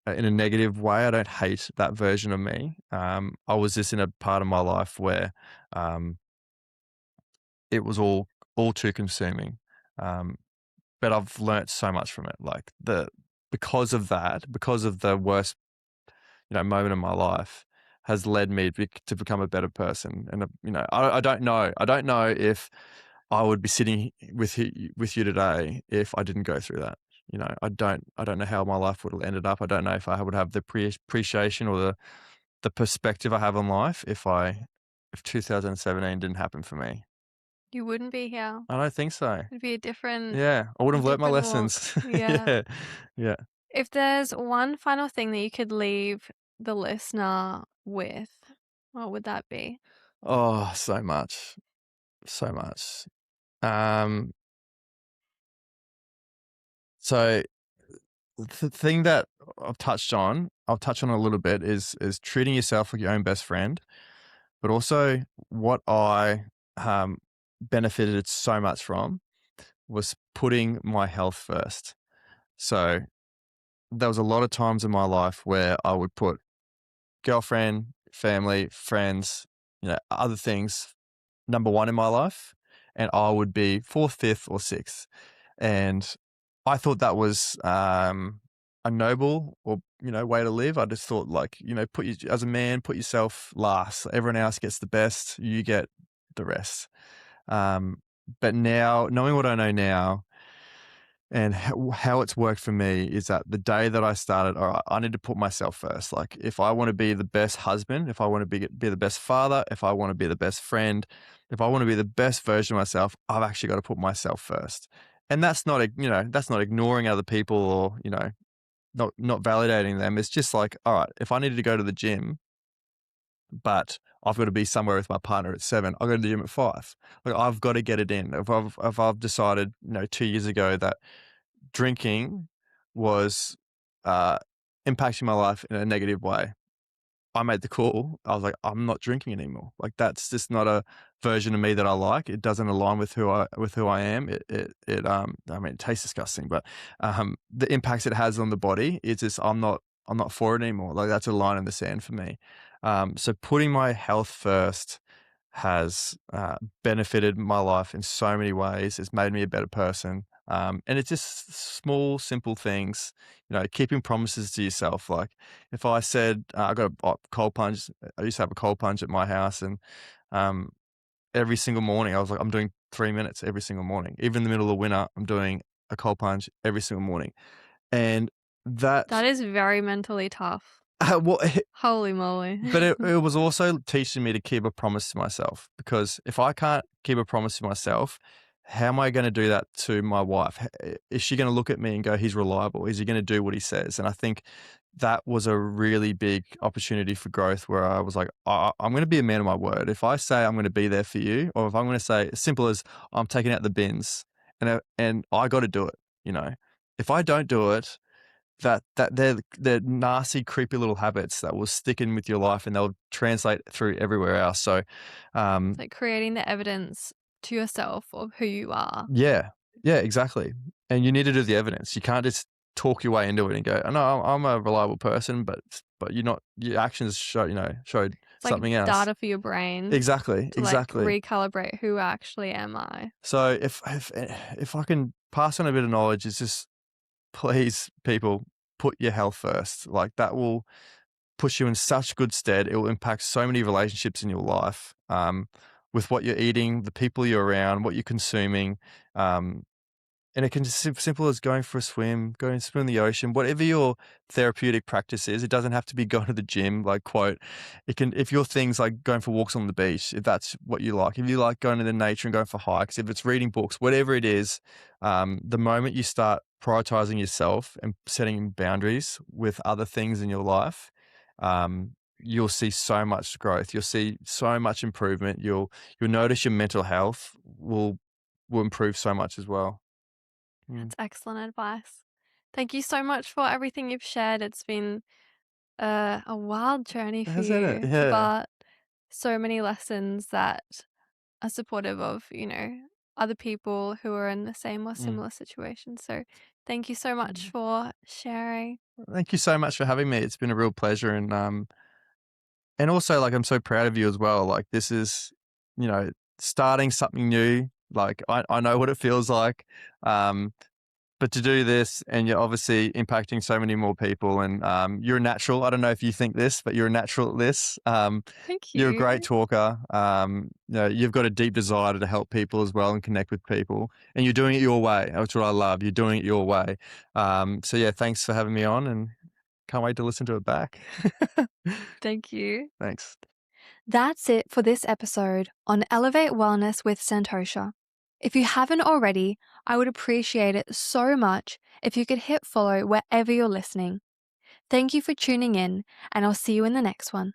[SPEAKER 2] in a negative way. I don't hate that version of me. I was just in a part of my life where um, it was all too consuming. Um, but I've learnt so much from it. Like because of that, because of the worst, moment in my life, has led me to become a better person. And I don't know. I don't know if I would be sitting with you today if I didn't go through that. I don't know how my life would have ended up. I don't know if I would have the appreciation or the perspective I have on life if 2017 didn't happen for me.
[SPEAKER 1] You wouldn't be here.
[SPEAKER 2] I don't think so.
[SPEAKER 1] It'd be
[SPEAKER 2] Yeah, I would
[SPEAKER 1] a
[SPEAKER 2] have learnt my
[SPEAKER 1] different walk.
[SPEAKER 2] lessons.
[SPEAKER 1] Yeah.
[SPEAKER 2] Yeah, yeah.
[SPEAKER 1] If there's one final thing that you could leave the listener with, what would that be?
[SPEAKER 2] Oh, so much, so much. Um, so the thing that I'll touch on a little bit, is treating yourself like your own best friend, but also what I benefited so much from was putting my health first. So there was a lot of times in my life where I would put girlfriend, family, friends, other things number one in my life, and I would be fourth, fifth, or sixth. And I thought that was a noble or way to live. I just thought, like, as a man, put yourself last. Everyone else gets the best, you get the rest. But now, knowing what I know now, and how it's worked for me, is that the day that I started, all right, I need to put myself first. Like, if I want to be the best husband, if I want to be the best father, if I want to be the best friend, if I want to be the best version of myself, I've actually got to put myself first. And that's not ignoring other people, or, not validating them. It's just like, all right, if I needed to go to the gym, but I've got to be somewhere with my partner at 7, I'll go to the gym at 5. Like, I've got to get it in. If I've decided, 2 years ago that drinking was uh, impacting my life in a negative way, I made the call. I was like, I'm not drinking anymore. Like, that's just not a version of me that I like. It doesn't align with who I am. I mean, it tastes disgusting, but the impacts it has on the body, it's just, I'm not for it anymore. Like, that's a line in the sand for me. So putting my health first has benefited my life in so many ways. It's made me a better person. And it's just small, simple things, keeping promises to yourself. Like, if I said, I got a cold plunge, I used to have a cold plunge at my house, and um, every single morning I was like, I'm doing 3 minutes every single morning. Even in the middle of winter, I'm doing a cold plunge every single morning. And that,
[SPEAKER 1] That is very mentally tough.
[SPEAKER 2] well,
[SPEAKER 1] Holy moly.
[SPEAKER 2] but it was also teaching me to keep a promise to myself, because if I can't keep a promise to myself, how am I going to do that to my wife? Is she going to look at me and go, he's reliable? Is he going to do what he says? And I think that was a really big opportunity for growth, where I was like, I'm going to be a man of my word. If I say I'm going to be there for you, or if I'm going to say as simple as I'm taking out the bins, and I got to do it, if I don't do it, that they're nasty, creepy little habits that will stick in with your life, and they'll translate through everywhere else. So,
[SPEAKER 1] It's like creating the evidence to yourself of who you are.
[SPEAKER 2] yeah, Yeah, exactly. And you need to do the evidence. You can't just talk your way into it and go, "Oh, no, I'm a reliable person," but you're not. Your actions showed
[SPEAKER 1] It's like
[SPEAKER 2] something else.
[SPEAKER 1] data for your brain
[SPEAKER 2] Exactly,
[SPEAKER 1] to like
[SPEAKER 2] exactly.
[SPEAKER 1] recalibrate who actually am I.
[SPEAKER 2] So if I can pass on a bit of knowledge, it's just please, people, put your health first. Like that will push you in such good stead. It will impact so many relationships in your life, with what you're eating, the people you're around, what you're consuming. Um, and it can just simple as going for a swim, going to swim in the ocean, whatever your therapeutic practice is. It doesn't have to be going to the gym, like quote. It can, if your things like going for walks on the beach, if that's what you like, if you like going to the nature and going for hikes, if it's reading books, whatever it is, the moment you start prioritizing yourself and setting boundaries with other things in your life, you'll see so much growth. You'll see so much improvement. You'll notice your mental health will improve so much as well. Mm.
[SPEAKER 1] That's excellent advice. Thank you so much for everything you've shared. It's been a wild journey for
[SPEAKER 2] Hasn't it?
[SPEAKER 1] you,
[SPEAKER 2] Yeah.
[SPEAKER 1] but so many lessons that are supportive of, other people who are in the same or
[SPEAKER 2] Mm.
[SPEAKER 1] similar situations. So thank you so much
[SPEAKER 2] Mm.
[SPEAKER 1] for sharing.
[SPEAKER 2] Thank you so much for having me. It's been a real pleasure, and also, like, I'm so proud of you as well. Like, this is, starting something new. Like, I know what it feels like, um, but to do this, and you're obviously impacting so many more people, and you're a natural. I don't know if you think this, but you're a natural at this.
[SPEAKER 1] Thank
[SPEAKER 2] You're a great
[SPEAKER 1] you.
[SPEAKER 2] talker. You've got a deep desire to help people as well and connect with people, and you're doing it your way. That's what I love. You're doing it your way. So yeah, thanks for having me on, and can't wait to listen to it back.
[SPEAKER 1] Thank you.
[SPEAKER 2] Thanks.
[SPEAKER 1] That's it for this episode on Elevate Wellness with Santosha. If you haven't already, I would appreciate it so much if you could hit follow wherever you're listening. Thank you for tuning in, and I'll see you in the next one.